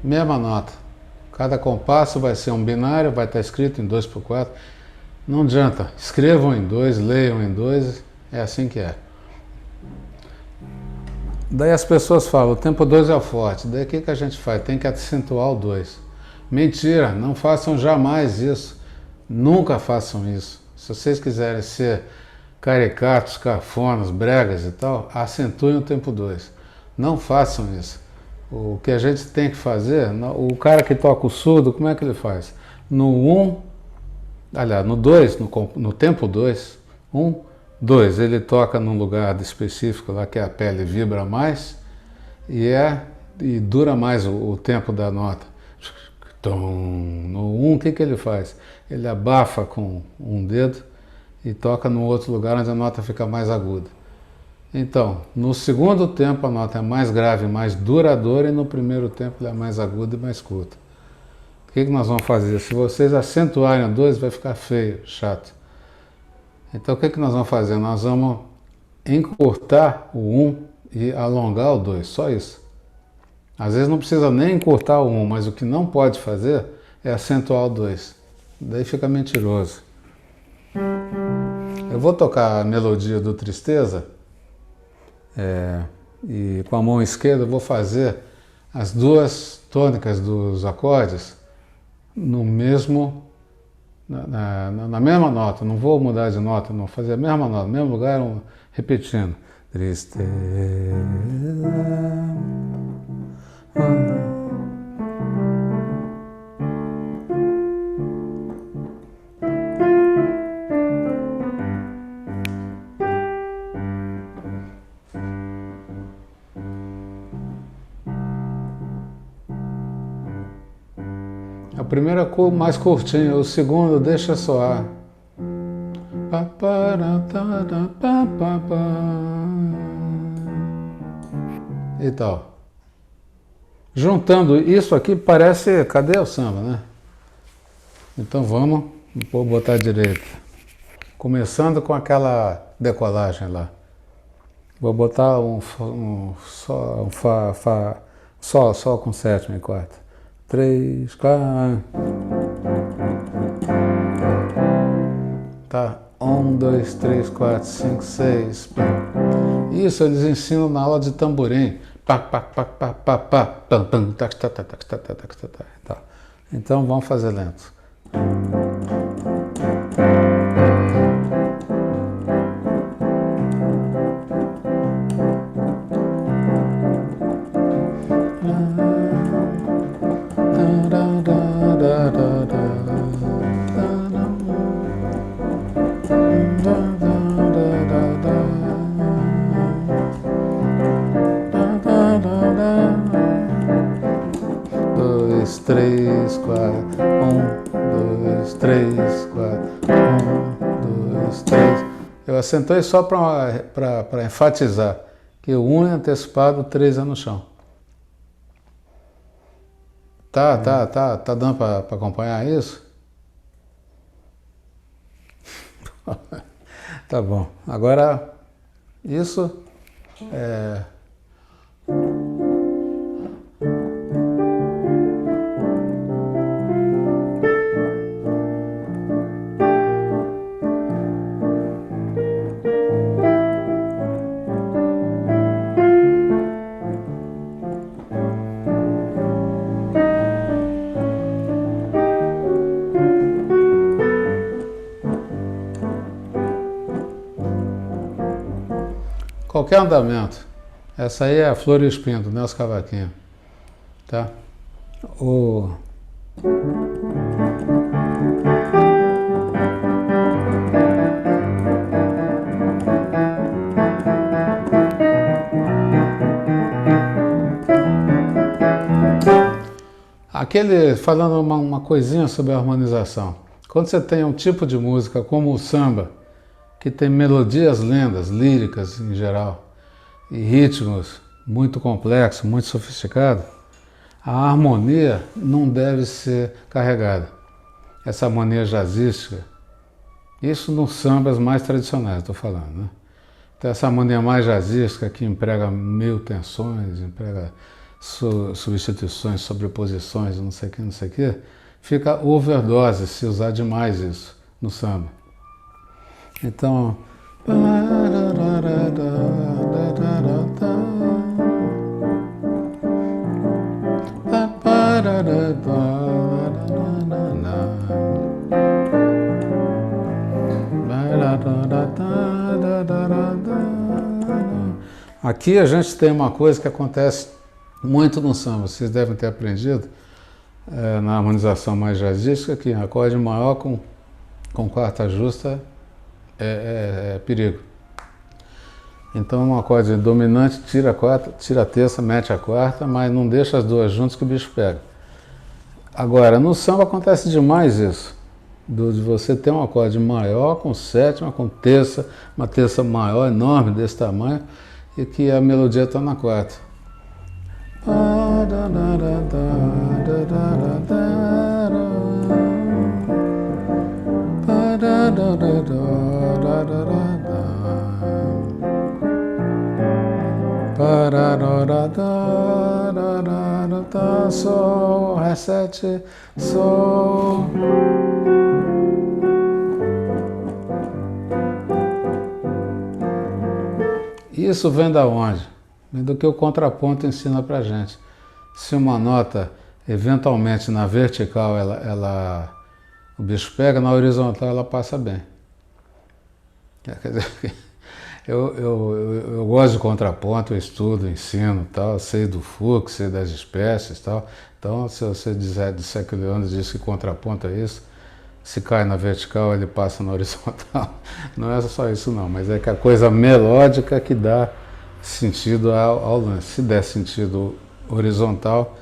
Mesma nota. Cada compasso vai ser um binário, vai estar escrito em 2/4. Não adianta, escrevam em 2, leiam em 2, é assim que é. Daí as pessoas falam, o tempo 2 é o forte. Daí o que a gente faz? Tem que acentuar o 2. Mentira, não façam jamais isso. Nunca façam isso. Se vocês quiserem ser caricatos, cafonas, bregas e tal, acentuem o tempo 2. Não façam isso. O que a gente tem que fazer, o cara que toca o surdo, como é que ele faz? No 1, aliás, no 2, no tempo 2, 1, 2, ele toca num lugar específico lá que a pele vibra mais e dura mais o tempo da nota. No 1, o que ele faz? Ele abafa com um dedo e toca no outro lugar onde a nota fica mais aguda. Então, no segundo tempo a nota é mais grave, mais duradoura, e no primeiro tempo ela é mais aguda e mais curta. O que nós vamos fazer? Se vocês acentuarem o 2, vai ficar feio, chato. Então o que nós vamos fazer? Nós vamos encurtar o 1 e alongar o 2, só isso. Às vezes não precisa nem encurtar o 1, mas o que não pode fazer é acentuar o 2. Daí fica mentiroso. Eu vou tocar a melodia do Tristeza, e com a mão esquerda eu vou fazer as duas tônicas dos acordes no mesmo, na mesma nota. Não vou mudar de nota, não, vou fazer a mesma nota, no mesmo lugar, repetindo. Tristeza. A primeira cor mais curtinha, o segundo deixa soar. E tal. Juntando isso aqui parece, cadê o samba, né? Então vou botar direito. Começando com aquela decolagem lá. Vou botar sol com sétima e quarta. 3, 4. Tá. 1, 2, 3, 4, 5, 6. Isso eles ensinam na aula de tamborim. Então vamos fazer lento. Três, quatro, 1, 2, 3, 4, 1, 2, 3. Eu acentuei só para enfatizar que o 1 é antecipado, o 3 é no chão. Tá dando para acompanhar isso? Tá bom. Agora, isso é... qualquer andamento. Essa aí é a Flor e o Espinho, do Nelson Cavaquinho. Tá? Falando uma coisinha sobre a harmonização. Quando você tem um tipo de música como o samba, que tem melodias lendas, líricas em geral, e ritmos muito complexos, muito sofisticados, a harmonia não deve ser carregada. Essa harmonia jazzística, isso nos sambas mais tradicionais, estou falando, né? Então essa harmonia mais jazzística que emprega mil tensões, emprega substituições, sobreposições, não sei o que, fica overdose se usar demais isso no samba. Então, aqui a gente tem uma coisa que acontece muito no samba, vocês devem ter aprendido na harmonização mais jazzística, que acorde maior com quarta justa é perigo. Então um acorde dominante tira a quarta, tira a terça, mete a quarta, mas não deixa as duas juntas que o bicho pega. Agora, no samba acontece demais isso, de você ter um acorde maior com sétima, com terça, uma terça maior, enorme, desse tamanho, e que a melodia está na quarta. Sol, Ré7, Sol. Isso vem da onde? Vem do que o contraponto ensina pra gente. Se uma nota, eventualmente na vertical, o bicho pega, na horizontal ela passa bem. Quer dizer, eu gosto de contraponto, eu estudo, ensino, tal, sei do fluxo, sei das espécies, tal. Então, se você disser que o Leandro disse que contraponto é isso, se cai na vertical, ele passa na horizontal. Não é só isso não, mas é que a coisa melódica que dá sentido ao lance. Se der sentido horizontal,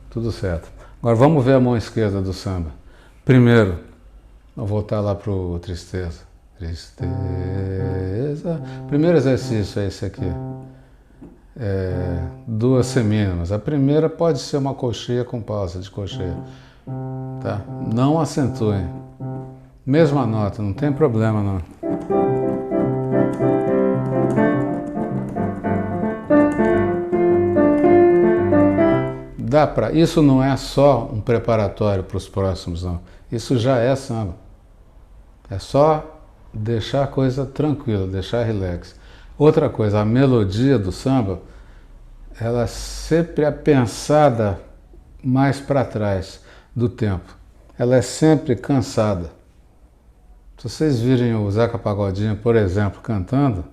tudo certo. Agora vamos ver a mão esquerda do samba. Primeiro, vou voltar lá para o Tristeza. Tristeza. Primeiro exercício é esse aqui. Duas semínimas. A primeira pode ser uma cocheia com pausa de cocheia. Tá? Não acentuem. Mesma nota, não tem problema não. Isso não é só um preparatório para os próximos, não. Isso já é samba. É só deixar a coisa tranquila, deixar relax. Outra coisa, a melodia do samba, ela sempre é pensada mais para trás do tempo. Ela é sempre cansada. Se vocês virem o Zeca Pagodinho, por exemplo, cantando,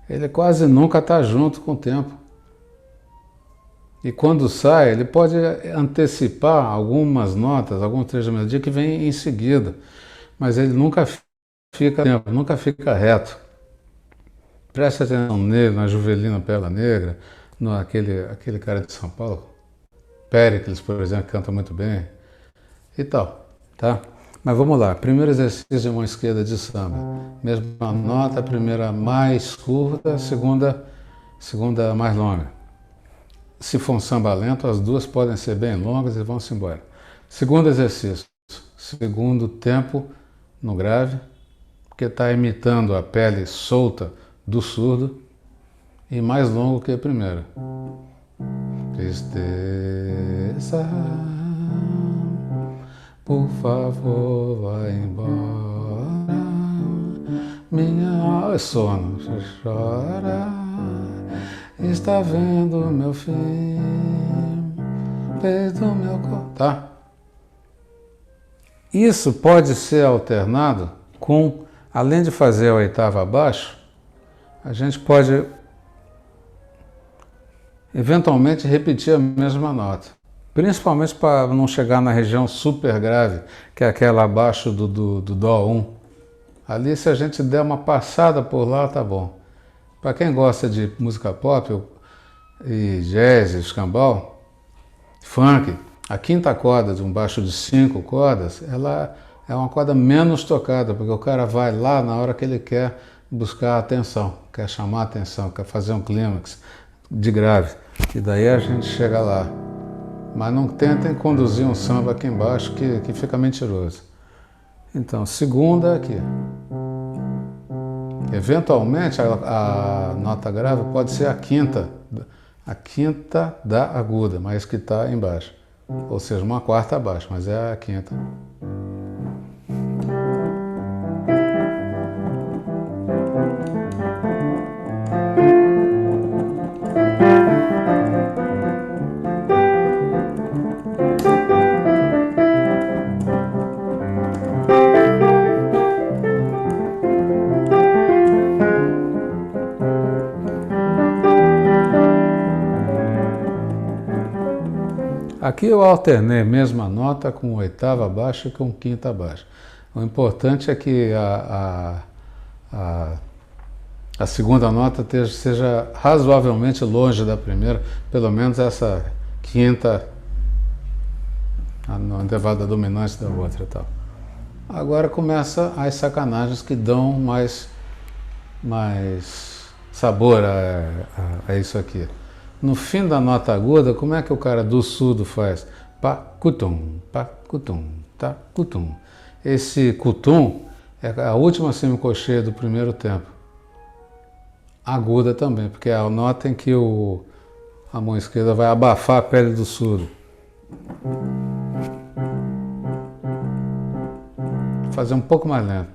ele quase nunca está junto com o tempo. E quando sai, ele pode antecipar algumas notas, alguns trechos da melodia que vem em seguida, mas ele nunca fica reto. Preste atenção nele, na Juvelina Pérola Negra, aquele cara de São Paulo, Péricles, por exemplo, que canta muito bem, e tal, tá? Mas vamos lá, primeiro exercício de mão esquerda de samba. Mesma nota, a primeira mais curta, a segunda mais longa. Se for um samba lento, as duas podem ser bem longas e vão-se embora. Segundo exercício, segundo tempo no grave, porque está imitando a pele solta do surdo e mais longo que a primeira. Tristeza, por favor, vai embora, minha sono chora, está vendo meu fim, fez do meu corpo. Tá? Isso pode ser alternado com, além de fazer a oitava abaixo, a gente pode eventualmente repetir a mesma nota. Principalmente para não chegar na região super grave, que é aquela abaixo do Dó 1. Ali, se a gente der uma passada por lá, tá bom. Para quem gosta de música pop e jazz, escambau, funk, a quinta corda de um baixo de 5 cordas, ela é uma corda menos tocada, porque o cara vai lá na hora que ele quer buscar a atenção, quer chamar a atenção, quer fazer um clímax de grave. E daí a gente chega lá. Mas não tentem conduzir um samba aqui embaixo que fica mentiroso. Então, segunda aqui. Eventualmente a nota grave pode ser a quinta da aguda, mas que está embaixo. Ou seja, uma quarta abaixo, mas é a quinta. Aqui eu alternei mesma nota com oitava baixa e com quinta baixa. O importante é que a segunda nota seja razoavelmente longe da primeira, pelo menos essa quinta no intervalo da dominante da outra e tal. Agora começa as sacanagens que dão mais sabor a isso aqui. No fim da nota aguda, como é que o cara do surdo faz? Pa, cutum, ta, cutum. Esse cutum é a última semicolcheia do primeiro tempo. Aguda também, porque é a nota em que a mão esquerda vai abafar a pele do surdo. Vou fazer um pouco mais lento.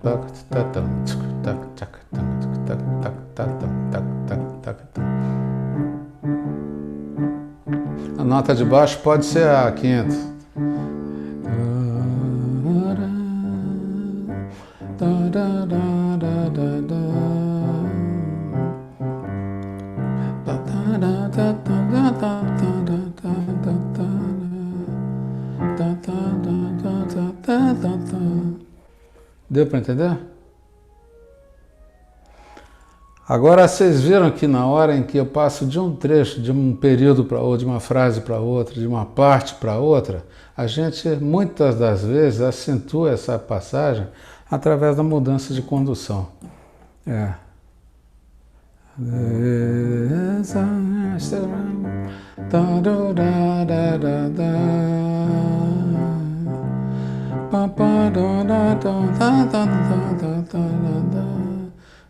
A nota de baixo pode ser a quinta. Deu para entender? Agora, vocês viram que na hora em que eu passo de um trecho, de um período para outro, de uma frase para outra, de uma parte para outra, a gente, muitas das vezes, acentua essa passagem através da mudança de condução. É.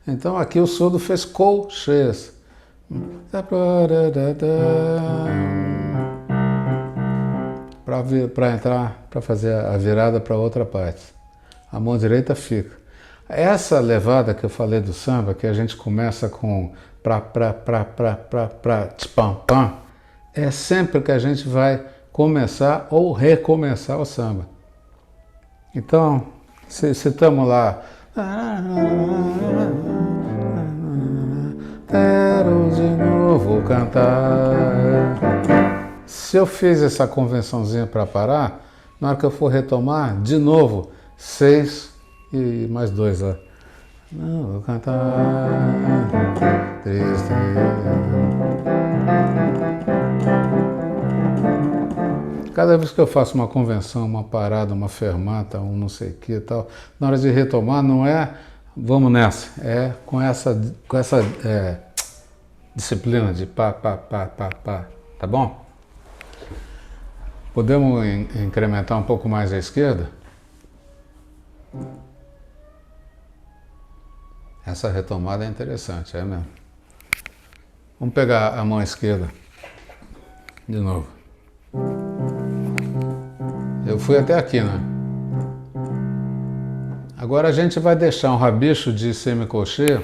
Então aqui o surdo fez colcheias. Para entrar, para fazer a virada para outra parte. A mão direita fica. Essa levada que eu falei do samba, que a gente começa com pra, tspam, pam, é sempre que a gente vai começar ou recomeçar o samba. Então, se estamos lá, quero de novo cantar. Se eu fiz essa convençãozinha para parar, na hora que eu for retomar, de novo, 6 e mais 2 lá. Não vou cantar triste. Cada vez que eu faço uma convenção, uma parada, uma fermata, um não sei o que e tal, na hora de retomar não é vamos nessa, é com essa disciplina de pá, tá bom? Podemos incrementar um pouco mais a esquerda? Essa retomada é interessante, é mesmo. Vamos pegar a mão esquerda de novo. Eu fui até aqui, né? Agora a gente vai deixar um rabicho de semicolcheia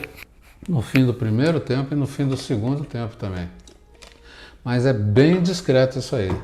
no fim do primeiro tempo e no fim do segundo tempo também. Mas é bem discreto isso aí.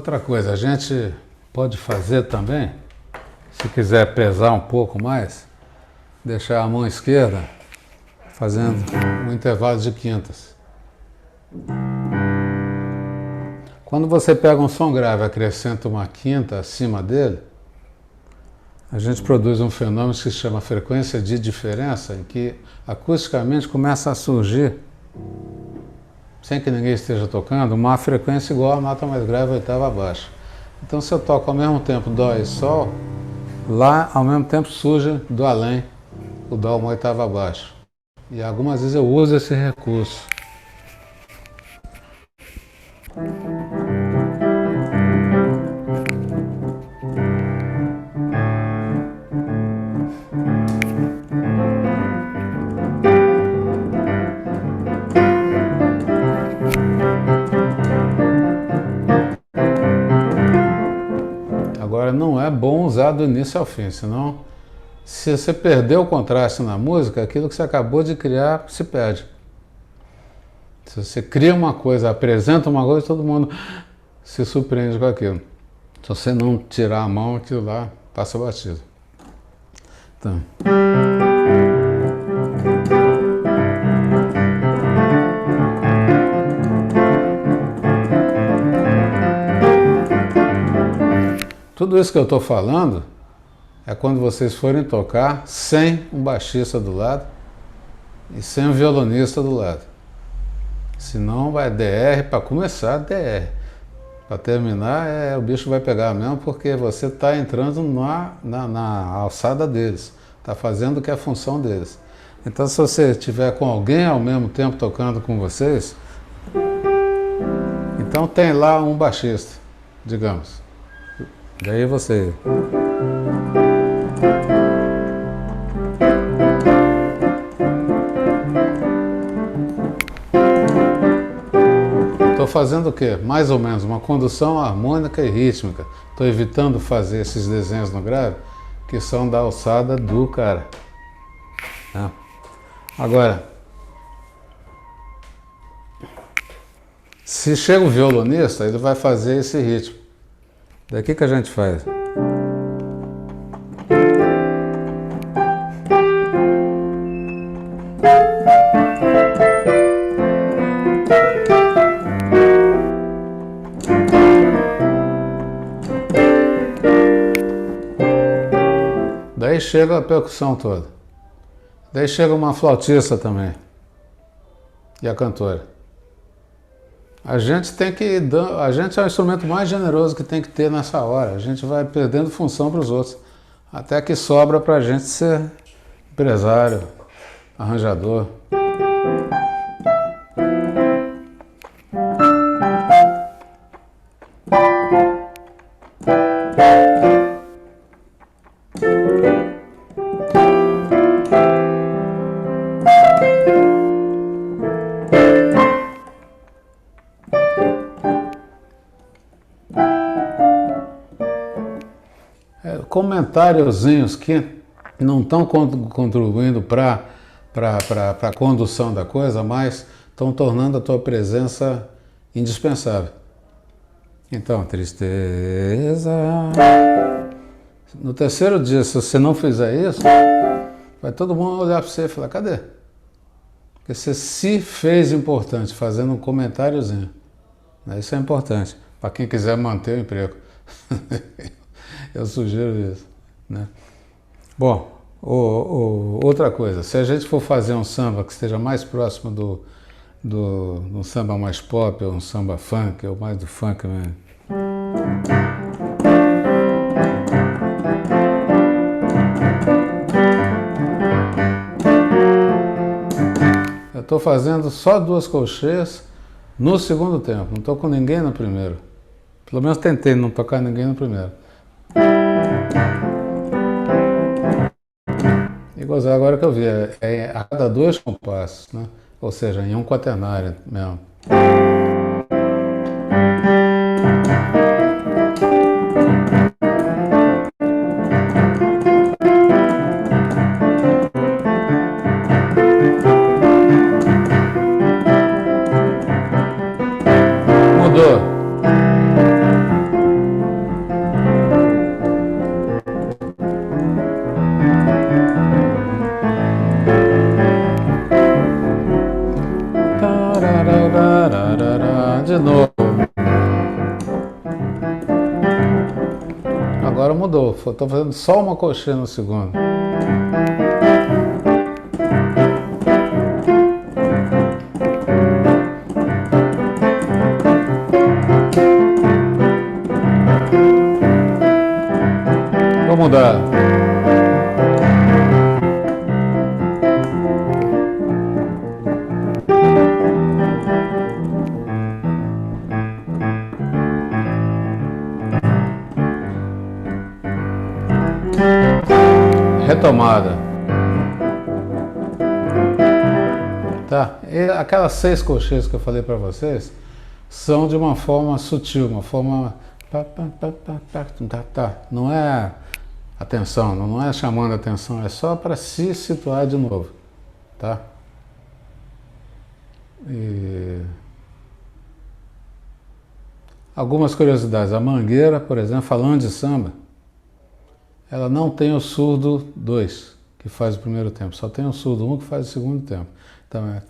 Outra coisa, a gente pode fazer também, se quiser pesar um pouco mais, deixar a mão esquerda fazendo um intervalo de quintas. Quando você pega um som grave e acrescenta uma quinta acima dele, a gente produz um fenômeno que se chama frequência de diferença, em que acusticamente começa a surgir, sem que ninguém esteja tocando, uma frequência igual a nota mais grave, a oitava abaixo. Então se eu toco ao mesmo tempo Dó e Sol, lá ao mesmo tempo surge do além o Dó uma oitava abaixo. E algumas vezes eu uso esse recurso. Agora não é bom usar do início ao fim, senão se você perder o contraste na música, aquilo que você acabou de criar se perde. Se você cria uma coisa, apresenta uma coisa, todo mundo se surpreende com aquilo. Se você não tirar a mão, aquilo lá passa batido. Então. Tudo isso que eu estou falando é quando vocês forem tocar sem um baixista do lado e sem um violonista do lado. Senão vai DR, para começar DR. Para terminar, o bicho vai pegar mesmo, porque você está entrando na alçada deles. Está fazendo o que é a função deles. Então se você estiver com alguém ao mesmo tempo tocando com vocês, então tem lá um baixista, digamos. Daí você... Estou fazendo o quê? Mais ou menos uma condução harmônica e rítmica. Estou evitando fazer esses desenhos no grave que são da alçada do cara. Tá? Agora, se chega o violonista, ele vai fazer esse ritmo. Daqui que a gente faz. Daí chega a percussão toda. Daí chega uma flautista também. E a cantora. A gente tem que... A gente é o instrumento mais generoso que tem que ter nessa hora. A gente vai perdendo função para os outros. Até que sobra para a gente ser empresário, arranjador. Comentáriozinhos que não estão contribuindo para a condução da coisa, mas estão tornando a tua presença indispensável. Então, tristeza. No terceiro dia, se você não fizer isso, vai todo mundo olhar para você e falar, cadê? Porque você se fez importante fazendo um comentáriozinho. Isso é importante, para quem quiser manter o emprego. Eu sugiro isso, né? Bom, outra coisa, se a gente for fazer um samba que esteja mais próximo do samba mais pop, ou um samba funk, ou mais do funk mesmo. Eu estou fazendo só 2 colcheias no segundo tempo, não estou com ninguém no primeiro. Pelo menos tentei não tocar ninguém no primeiro. E gozar agora que eu vi, é a cada 2 compassos, né? Ou seja, em um quaternário mesmo. Mudou. agora mudou. Estou fazendo só uma coxinha no segundo. Vou mudar. Retomada. Tá? E aquelas 6 coxinhas que eu falei para vocês são de uma forma sutil, uma forma... Não é atenção, não é chamando atenção, é só para se situar de novo. Tá? E... algumas curiosidades. A Mangueira, por exemplo, falando de samba, ela não tem o surdo 2, que faz o primeiro tempo, só tem o surdo 1 que faz o segundo tempo. Então é...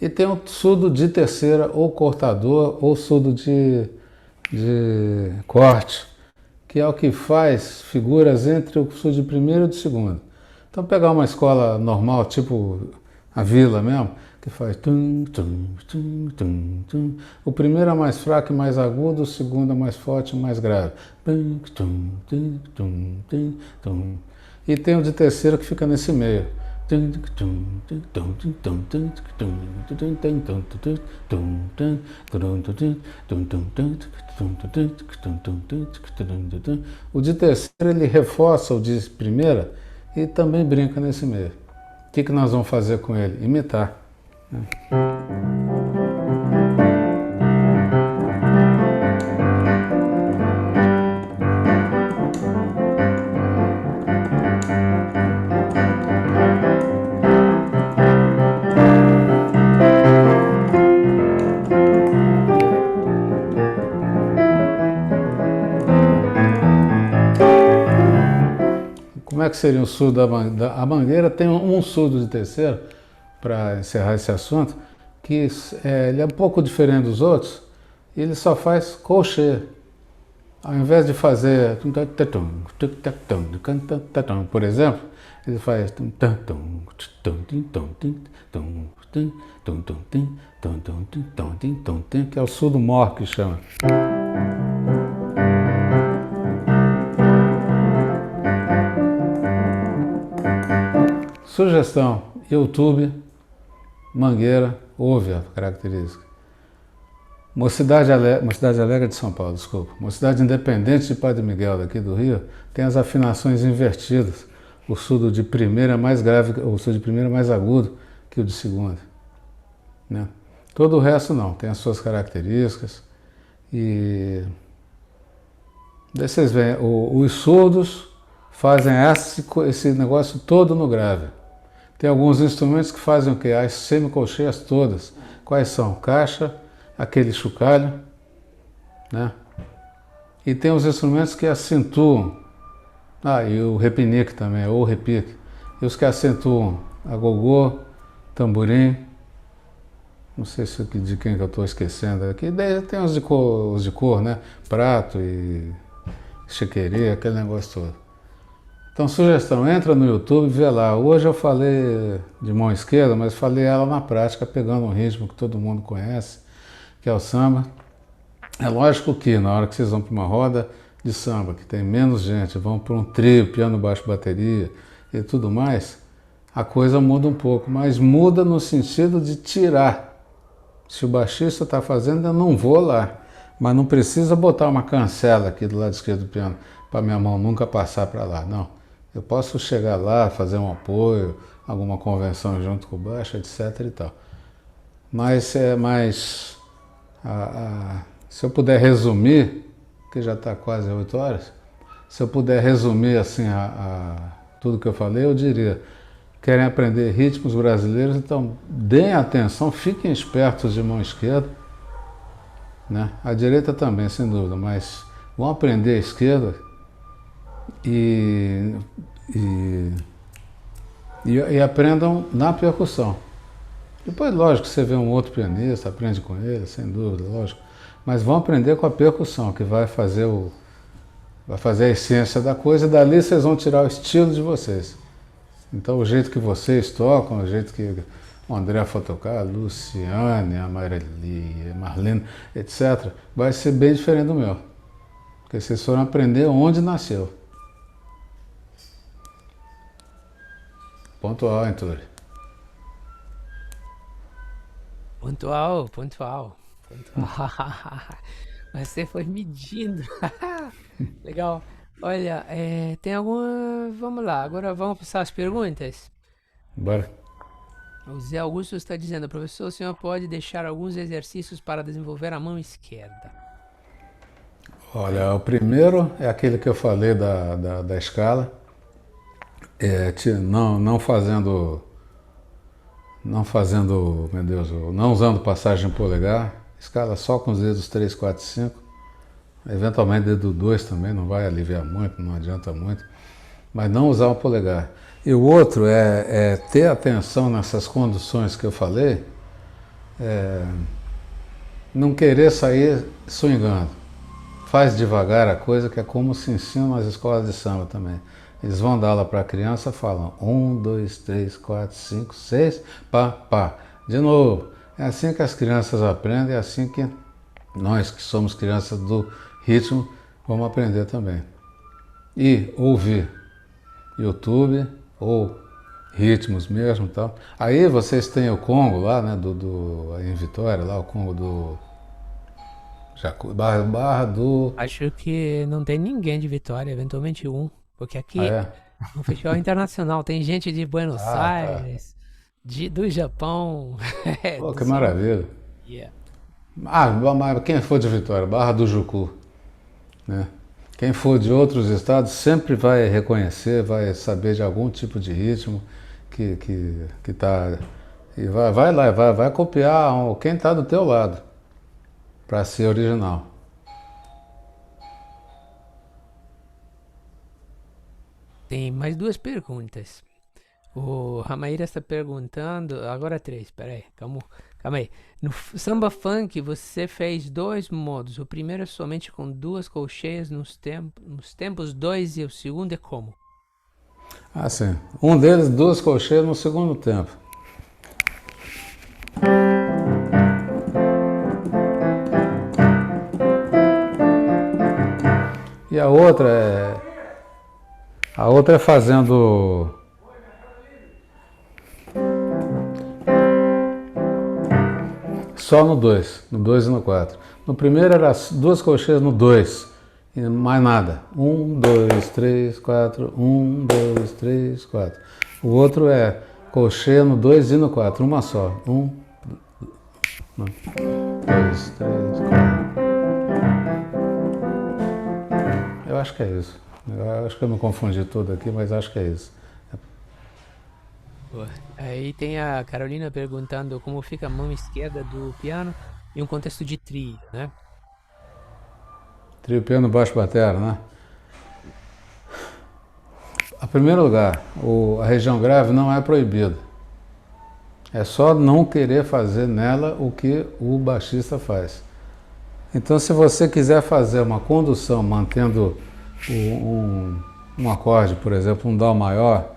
E tem o surdo de terceira, ou cortador, ou surdo de corte, que é o que faz figuras entre o surdo de primeiro e de segundo. Então pegar uma escola normal, tipo a Vila mesmo, que faz tum, tum, tum, tum, tum. O primeiro é mais fraco e mais agudo, o segundo é mais forte e mais grave. Tum, tum, tum, tum, tum, tum. E tem o de terceiro que fica nesse meio. O de terceiro ele reforça o de primeira e também brinca nesse meio. O que nós vamos fazer com ele? Imitar. Como é que seria o surdo da Mangueira? A Mangueira tem um surdo de terceiro, para encerrar esse assunto, que ele é um pouco diferente dos outros, ele só faz colchê. Ao invés de fazer, por exemplo, ele faz que é o surdo mor que chama. Sugestão, YouTube, Mangueira, ouve a característica. Mocidade Alegre de São Paulo, desculpa. Mocidade Independente de Padre Miguel, daqui do Rio, tem as afinações invertidas. O surdo de primeira é mais grave, o surdo de primeira é mais agudo que o de segunda. Né? Todo o resto não, tem as suas características. E daí vocês veem, os surdos fazem esse negócio todo no grave. Tem alguns instrumentos que fazem o quê? As semicolcheias todas. Quais são? Caixa, aquele chocalho, né? E tem os instrumentos que acentuam. E o repinique também, ou repique. E os que acentuam agogô, tamborim. Não sei se de quem que eu estou esquecendo aqui. Daí tem os de cor, né? Prato e chiquerê, aquele negócio todo. Então, sugestão, entra no YouTube e vê lá. Hoje eu falei de mão esquerda, mas falei ela na prática, pegando um ritmo que todo mundo conhece, que é o samba. É lógico que na hora que vocês vão para uma roda de samba, que tem menos gente, vão para um trio, piano, baixo, bateria e tudo mais, a coisa muda um pouco, mas muda no sentido de tirar. Se o baixista está fazendo, eu não vou lá, mas não precisa botar uma cancela aqui do lado esquerdo do piano para minha mão nunca passar para lá, não. Eu posso chegar lá, fazer um apoio, alguma convenção junto com o baixo, etc e tal. Mas se eu puder resumir, que já está quase 8 horas, se eu puder resumir assim tudo que eu falei, eu diria: querem aprender ritmos brasileiros, então deem atenção, fiquem espertos de mão esquerda, né? A direita também, sem dúvida, mas vão aprender a esquerda e aprendam na percussão. Depois, lógico, você vê um outro pianista, aprende com ele, sem dúvida, lógico. mas vão aprender com a percussão, que vai fazer a essência da coisa, e dali vocês vão tirar o estilo de vocês. Então o jeito que vocês tocam, o jeito que o André for tocar, a Luciane, a Mareli, a Marlene, etc., vai ser bem diferente do meu. Porque vocês foram aprender onde nasceu. Pontual, hein, Túlio? Pontual, pontual, pontual. Mas você foi medindo. Legal. Olha, tem alguma. Vamos lá, agora vamos passar as perguntas. Bora. O Zé Augusto está dizendo, professor, o senhor pode deixar alguns exercícios para desenvolver a mão esquerda. Olha, o primeiro é aquele que eu falei da escala. Não fazendo, meu Deus, não usando passagem polegar, escala só com os dedos 3, 4, 5, eventualmente dedo 2 também, não vai aliviar muito, não adianta muito, mas não usar o polegar. E o outro é ter atenção nessas conduções que eu falei, não querer sair swingando. Faz devagar a coisa, que é como se ensina nas escolas de samba também. Eles vão dar aula para a criança, falam 1, 2, 3, 4, 5, 6, pá, pá. De novo, é assim que as crianças aprendem, é assim que nós que somos crianças do ritmo vamos aprender também. E ouvir YouTube ou ritmos mesmo e tal. Aí vocês têm o Congo lá, né, em Vitória, lá o Congo do Barra do... Acho que não tem ninguém de Vitória, eventualmente um. Porque aqui no Festival Internacional tem gente de Buenos Aires, do Japão. Pô, que maravilha. Yeah. Mas quem for de Vitória, Barra do Jucu, né? Quem for de outros estados sempre vai reconhecer, vai saber de algum tipo de ritmo que tá... E vai lá, vai copiar quem está do teu lado, para ser original. Tem mais duas perguntas. O Ramaíra está perguntando, agora três, peraí, calma aí. No samba funk você fez dois modos. O primeiro é somente com duas colcheias nos tempos 2 e o segundo é como? Ah, sim. Um deles, duas colcheias no segundo tempo. E a outra é fazendo só no 2 e no 4. No primeiro era duas colcheias no 2 e mais nada. 1, 2, 3, 4, 1, 2, 3, 4. O outro é colcheia no 2 e no 4, uma só. 1, 2, 3, 4. Eu acho que é isso. Eu acho que eu me confundi tudo aqui, mas acho que é isso. Aí tem a Carolina perguntando como fica a mão esquerda do piano em um contexto de trio, né? Trio, piano, baixo, batera, né? Em primeiro lugar, a região grave não é proibida. É só não querer fazer nela o que o baixista faz. Então, se você quiser fazer uma condução mantendo um acorde, por exemplo, um Dó maior,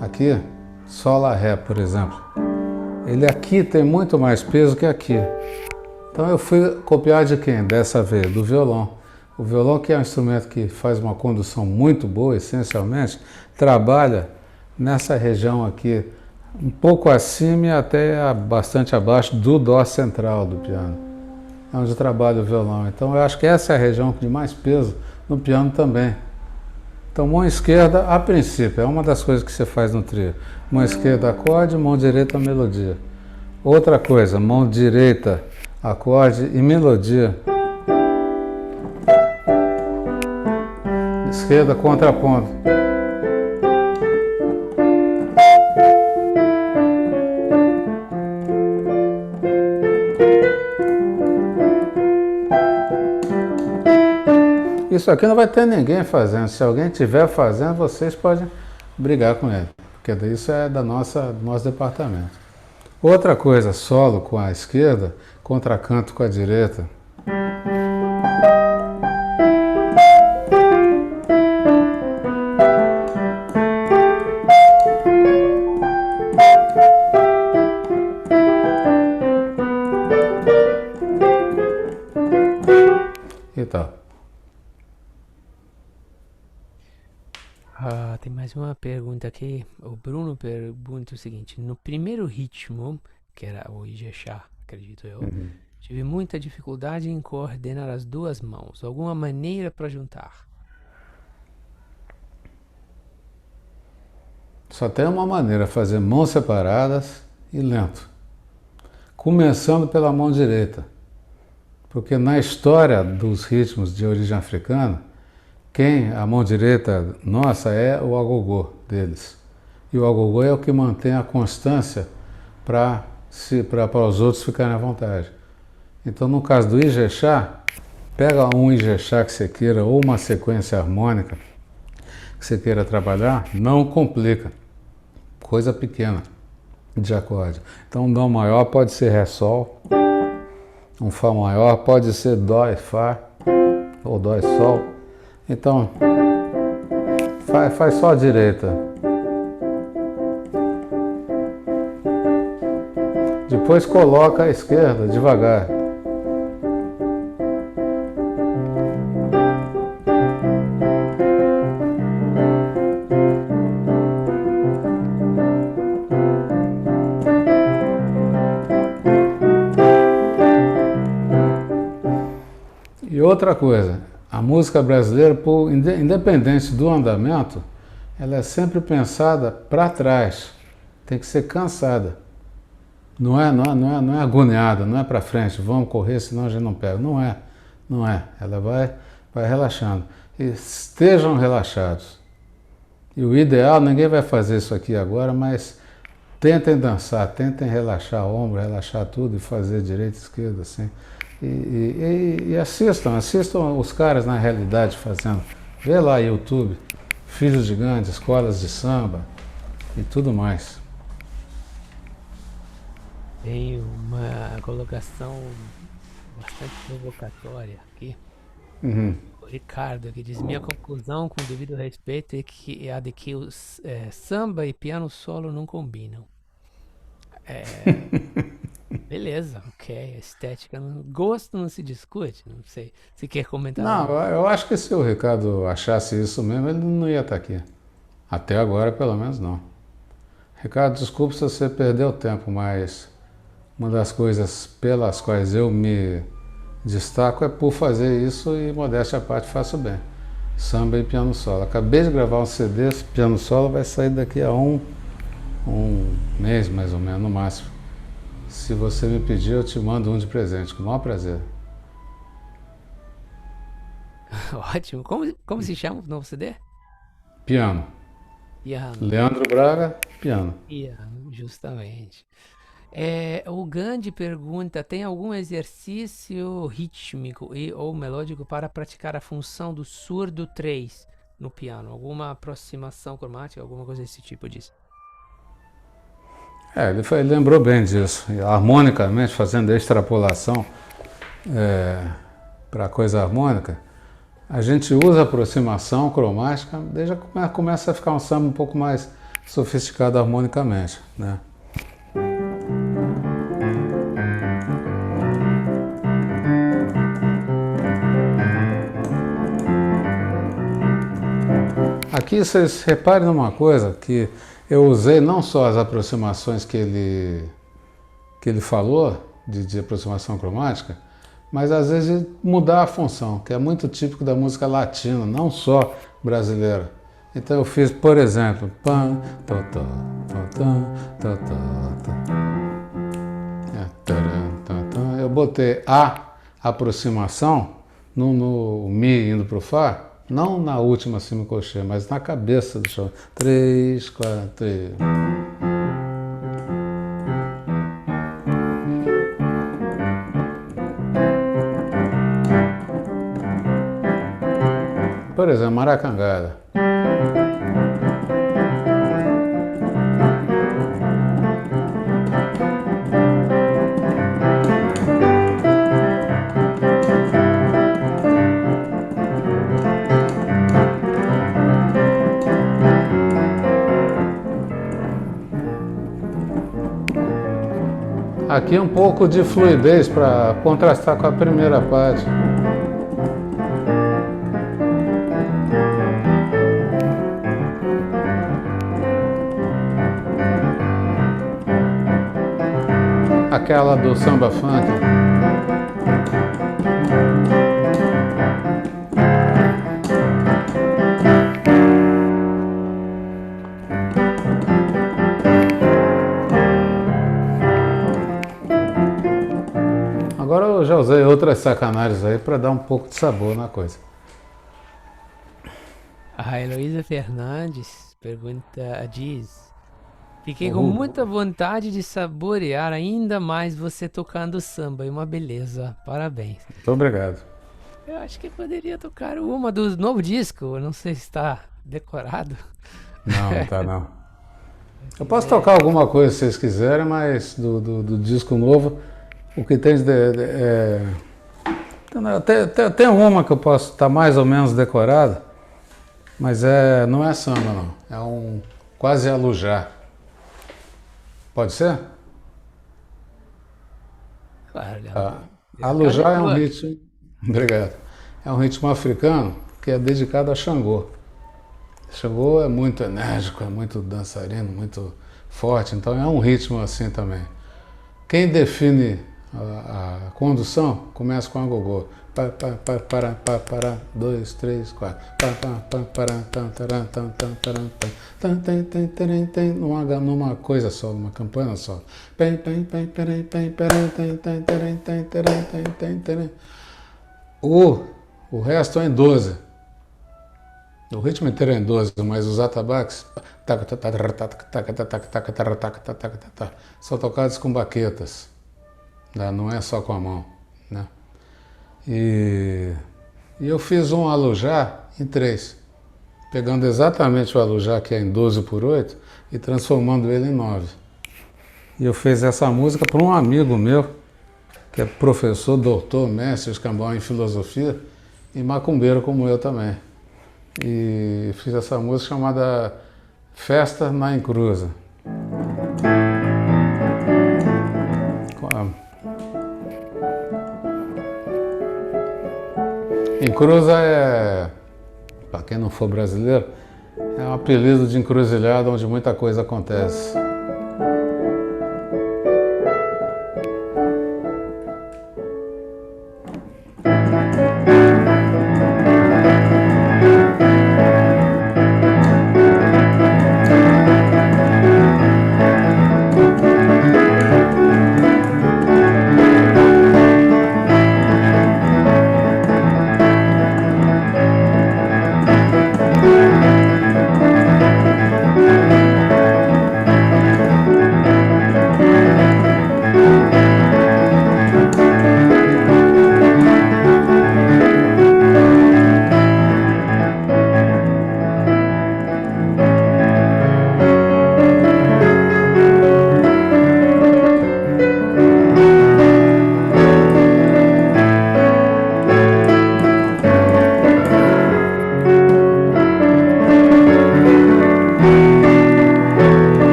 aqui, Sol, Lá, Ré, por exemplo, ele aqui tem muito mais peso que aqui. Então eu fui copiar de quem? Dessa vez, do violão. O violão, que é um instrumento que faz uma condução muito boa, essencialmente, trabalha nessa região aqui, um pouco acima e até bastante abaixo do Dó central do piano. É onde trabalha o violão. Então eu acho que essa é a região de mais peso no piano também. Então mão esquerda, a princípio, é uma das coisas que você faz no trio. Mão esquerda, acorde, mão direita, melodia. Outra coisa, mão direita, acorde e melodia. Esquerda, contraponto. Isso aqui não vai ter ninguém fazendo. Se alguém estiver fazendo, vocês podem brigar com ele, porque isso é do nosso departamento. Outra coisa, solo com a esquerda, contracanto com a direita. E tal. Tem mais uma pergunta aqui. O Bruno pergunta o seguinte: no primeiro ritmo, que era o Ijexá, acredito eu, tive muita dificuldade em coordenar as duas mãos. Alguma maneira para juntar? Só tem uma maneira, fazer mãos separadas e lento. Começando pela mão direita. Porque na história dos ritmos de origem africana, a mão direita nossa é o agogô deles. E o agogô é o que mantém a constância para os outros ficarem à vontade. Então, no caso do Ijexá, pega um Ijexá que você queira, ou uma sequência harmônica que você queira trabalhar, não complica. Coisa pequena de acorde. Então, um Dó maior pode ser Ré, Sol. Um Fá maior pode ser Dó e Fá, ou Dó e Sol. Então, faz só a direita. Depois coloca a esquerda devagar. E outra coisa, a música brasileira, independente do andamento, ela é sempre pensada para trás. Tem que ser cansada. Não é agoniada, não é para frente, vamos correr, senão a gente não pega. Não é. Ela vai relaxando. E estejam relaxados. E o ideal, ninguém vai fazer isso aqui agora, mas tentem dançar, tentem relaxar o ombro, relaxar tudo e fazer direita e esquerda assim. E assistam os caras na realidade fazendo. Vê lá YouTube, Filhos de Gandhi, escolas de samba e tudo mais. Tem uma colocação bastante provocatória aqui. O Ricardo que diz: minha conclusão, com devido respeito, é a de que os samba e piano solo não combinam. Beleza, ok. Estética, gosto não se discute. Não sei. Se quer comentar Não, algo? eu acho que se o Ricardo achasse isso mesmo, ele não ia estar aqui. Até agora, pelo menos, não. Ricardo, desculpe se você perdeu tempo, mas uma das coisas pelas quais eu me destaco é por fazer isso e, modéstia à parte, faço bem. Samba e piano solo. Acabei de gravar um CD, piano solo vai sair daqui a um mês, mais ou menos, no máximo. Se você me pedir, eu te mando um de presente, com o maior prazer. Ótimo. Como se chama o novo CD? Piano. Piano. Leandro Braga, piano. Piano, justamente. O Gandhi pergunta: tem algum exercício rítmico ou melódico para praticar a função do surdo 3 no piano? Alguma aproximação cromática, alguma coisa desse tipo disso? Ele lembrou bem disso. Harmonicamente, fazendo a extrapolação para a coisa harmônica, a gente usa aproximação cromática, daí já começa a ficar um samba um pouco mais sofisticado harmonicamente, né? Aqui vocês reparem numa coisa, que eu usei não só as aproximações que ele falou, de aproximação cromática, mas às vezes mudar a função, que é muito típico da música latina, não só brasileira. Então eu fiz, por exemplo, pam, tó, tó, tó, tó, tó, tó. Eu botei a aproximação no Mi indo para o Fá, não na última semicolcheia, mas na cabeça do chão. 3, 4, 3. Por exemplo, maracangada. Aqui um pouco de fluidez para contrastar com a primeira parte. Aquela do samba funk. Agora eu já usei outras sacanagens aí para dar um pouco de sabor na coisa. A Heloísa Fernandes diz: fiquei com muita vontade de saborear ainda mais você tocando samba. E uma beleza. Parabéns. Muito obrigado. Eu acho que poderia tocar uma do novo disco. Eu não sei se está decorado. Não, tá não. Eu posso tocar alguma coisa se vocês quiserem, mas do disco novo, o que tem tem uma que eu posso estar mais ou menos decorada, mas não é samba não, é um quase alujá. Pode ser? Claro, Alujá é um ritmo, obrigado, é um ritmo africano que é dedicado a Xangô. Xangô é muito enérgico, é muito dançarino, muito forte, então é um ritmo assim também. Quem define a condução começa com a gogô. Para, 2, 3, 4. Numa coisa só, numa campana só. O resto é em 12. O ritmo inteiro é em 12, mas os atabaques são tocados com baquetas, não é só com a mão, né? E eu fiz um alujá em 3, pegando exatamente o alujá que é em 12/8 e transformando ele em 9. E eu fiz essa música para um amigo meu, que é professor, doutor, mestre, escambau em filosofia e macumbeiro como eu também. E fiz essa música chamada Festa na Encruza. Encruza para quem não for brasileiro, é um apelido de encruzilhada onde muita coisa acontece.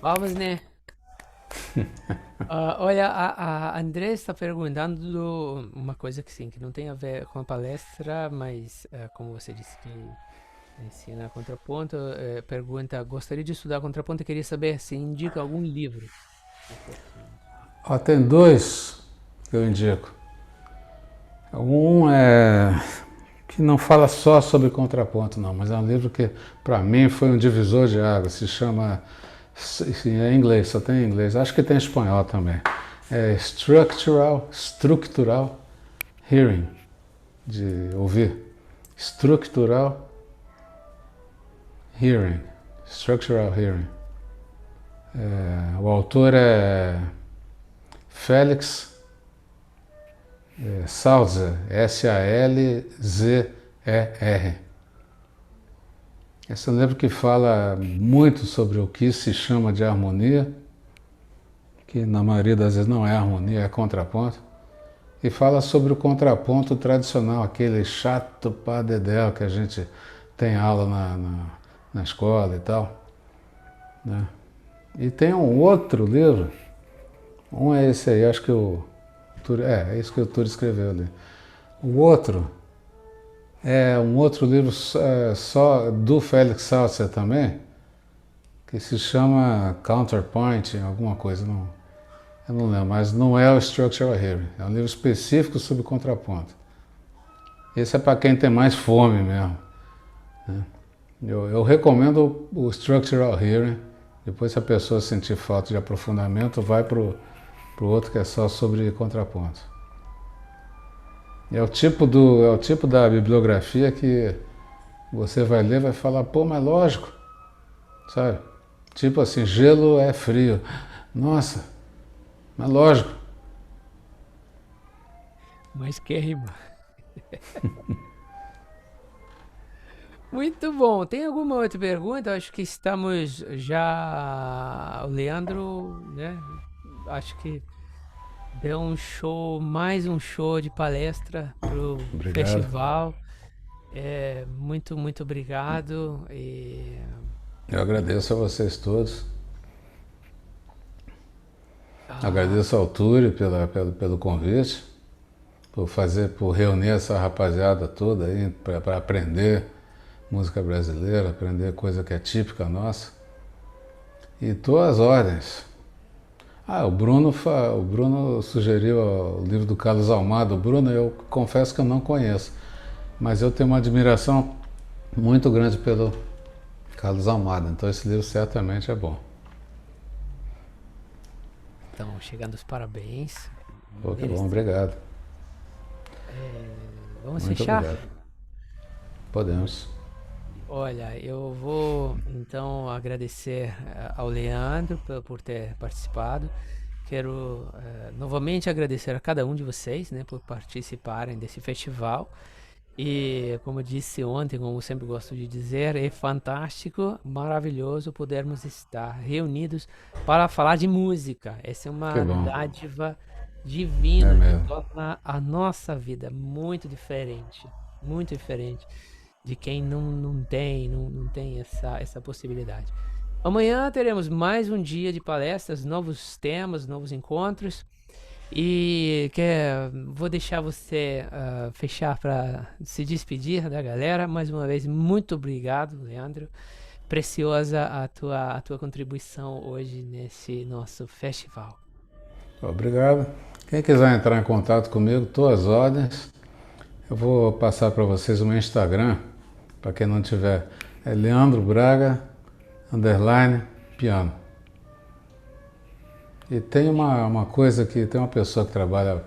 Vamos, né? Olha, a André está perguntando uma coisa que sim, que não tem a ver com a palestra, mas como você disse que ensina contraponto, pergunta, gostaria de estudar contraponto e queria saber se indica algum livro. Ó, tem dois que eu indico. Um é que não fala só sobre contraponto, não, mas é um livro que, para mim, foi um divisor de águas. Se chama, sim, é em inglês, só tem em inglês. Acho que tem em espanhol também. É Structural Hearing, de ouvir. Structural Hearing. Structural Hearing. O autor é Félix Salzer, Salzer. Esse é um livro que fala muito sobre o que se chama de harmonia, que na maioria das vezes não é harmonia, é contraponto, e fala sobre o contraponto tradicional, aquele chato pra dedéu que a gente tem aula na escola e tal, né? E tem um outro livro, um é esse aí, acho que é isso que o Túlio escreveu ali. O outro é um outro livro só do Félix Salzer também, que se chama Counterpoint, alguma coisa, não, eu não lembro, mas não é o Structural Hearing, é um livro específico sobre contraponto. Esse é para quem tem mais fome mesmo, né? Eu recomendo o Structural Hearing, depois se a pessoa sentir falta de aprofundamento, vai para o outro que é só sobre contraponto. É o tipo da bibliografia que você vai ler e vai falar, pô, mas lógico, sabe? Tipo assim, gelo é frio. Nossa, mas lógico. Mas queima. Muito bom. Tem alguma outra pergunta? Acho que estamos já. O Leandro, né? Acho que deu um show, mais um show de palestra pro Obrigado. festival. Muito, muito obrigado. E Eu agradeço a vocês todos. ah, Agradeço ao Túlio pelo convite, por reunir essa rapaziada toda aí para aprender música brasileira, aprender coisa que é típica nossa. E tô às ordens. O Bruno sugeriu o livro do Carlos Almada. O Bruno, eu confesso que eu não conheço, mas eu tenho uma admiração muito grande pelo Carlos Almada, então esse livro certamente é bom. então, chegando os parabéns. Pô, que bom, obrigado. Vamos Muito fechar? obrigado. Podemos. Olha, eu vou então agradecer ao Leandro por ter participado. Quero novamente agradecer a cada um de vocês, né, por participarem desse festival. E como eu disse ontem, como eu sempre gosto de dizer, é fantástico, maravilhoso podermos estar reunidos para falar de música. Essa é Que uma bom. dádiva É divina que mesmo. torna a nossa vida muito diferente de quem não tem essa possibilidade. Amanhã teremos mais um dia de palestras, novos temas, novos encontros. E vou deixar você fechar para se despedir da galera. Mais uma vez, muito obrigado, Leandro. Preciosa a tua contribuição hoje nesse nosso festival. Obrigado. Quem quiser entrar em contato comigo, estou às ordens. Eu vou passar para vocês o meu Instagram, para quem não tiver. É Leandro Braga, _piano. E tem uma coisa que tem uma pessoa que trabalha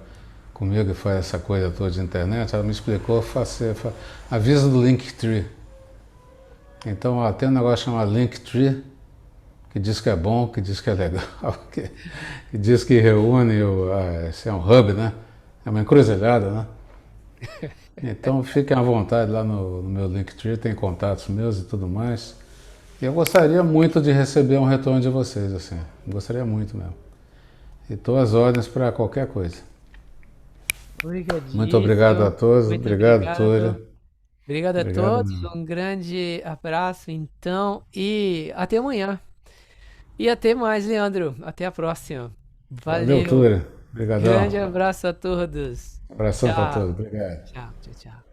comigo e faz essa coisa toda de internet, ela me explicou, avisa do Linktree. Então ó, tem um negócio chamado Linktree, que diz que é bom, que diz que é legal, que diz que reúne, esse é um hub, né? É uma encruzilhada, né? Então fiquem à vontade lá no meu Linktree, tem contatos meus e tudo mais. E eu gostaria muito de receber um retorno de vocês, assim, gostaria muito mesmo. E estou às ordens para qualquer coisa. Muito obrigado a Obrigadíssimo. todos, Muito obrigado, obrigado. Túlio. Obrigado a Obrigado todos. mesmo. Um grande abraço, então, e até amanhã. E até mais, Leandro. Até a próxima. Valeu, Valeu. Túlio. Grande Obrigadão. abraço a todos. Abração para Tchau. todos. Obrigado. Tchau, tchau, tchau.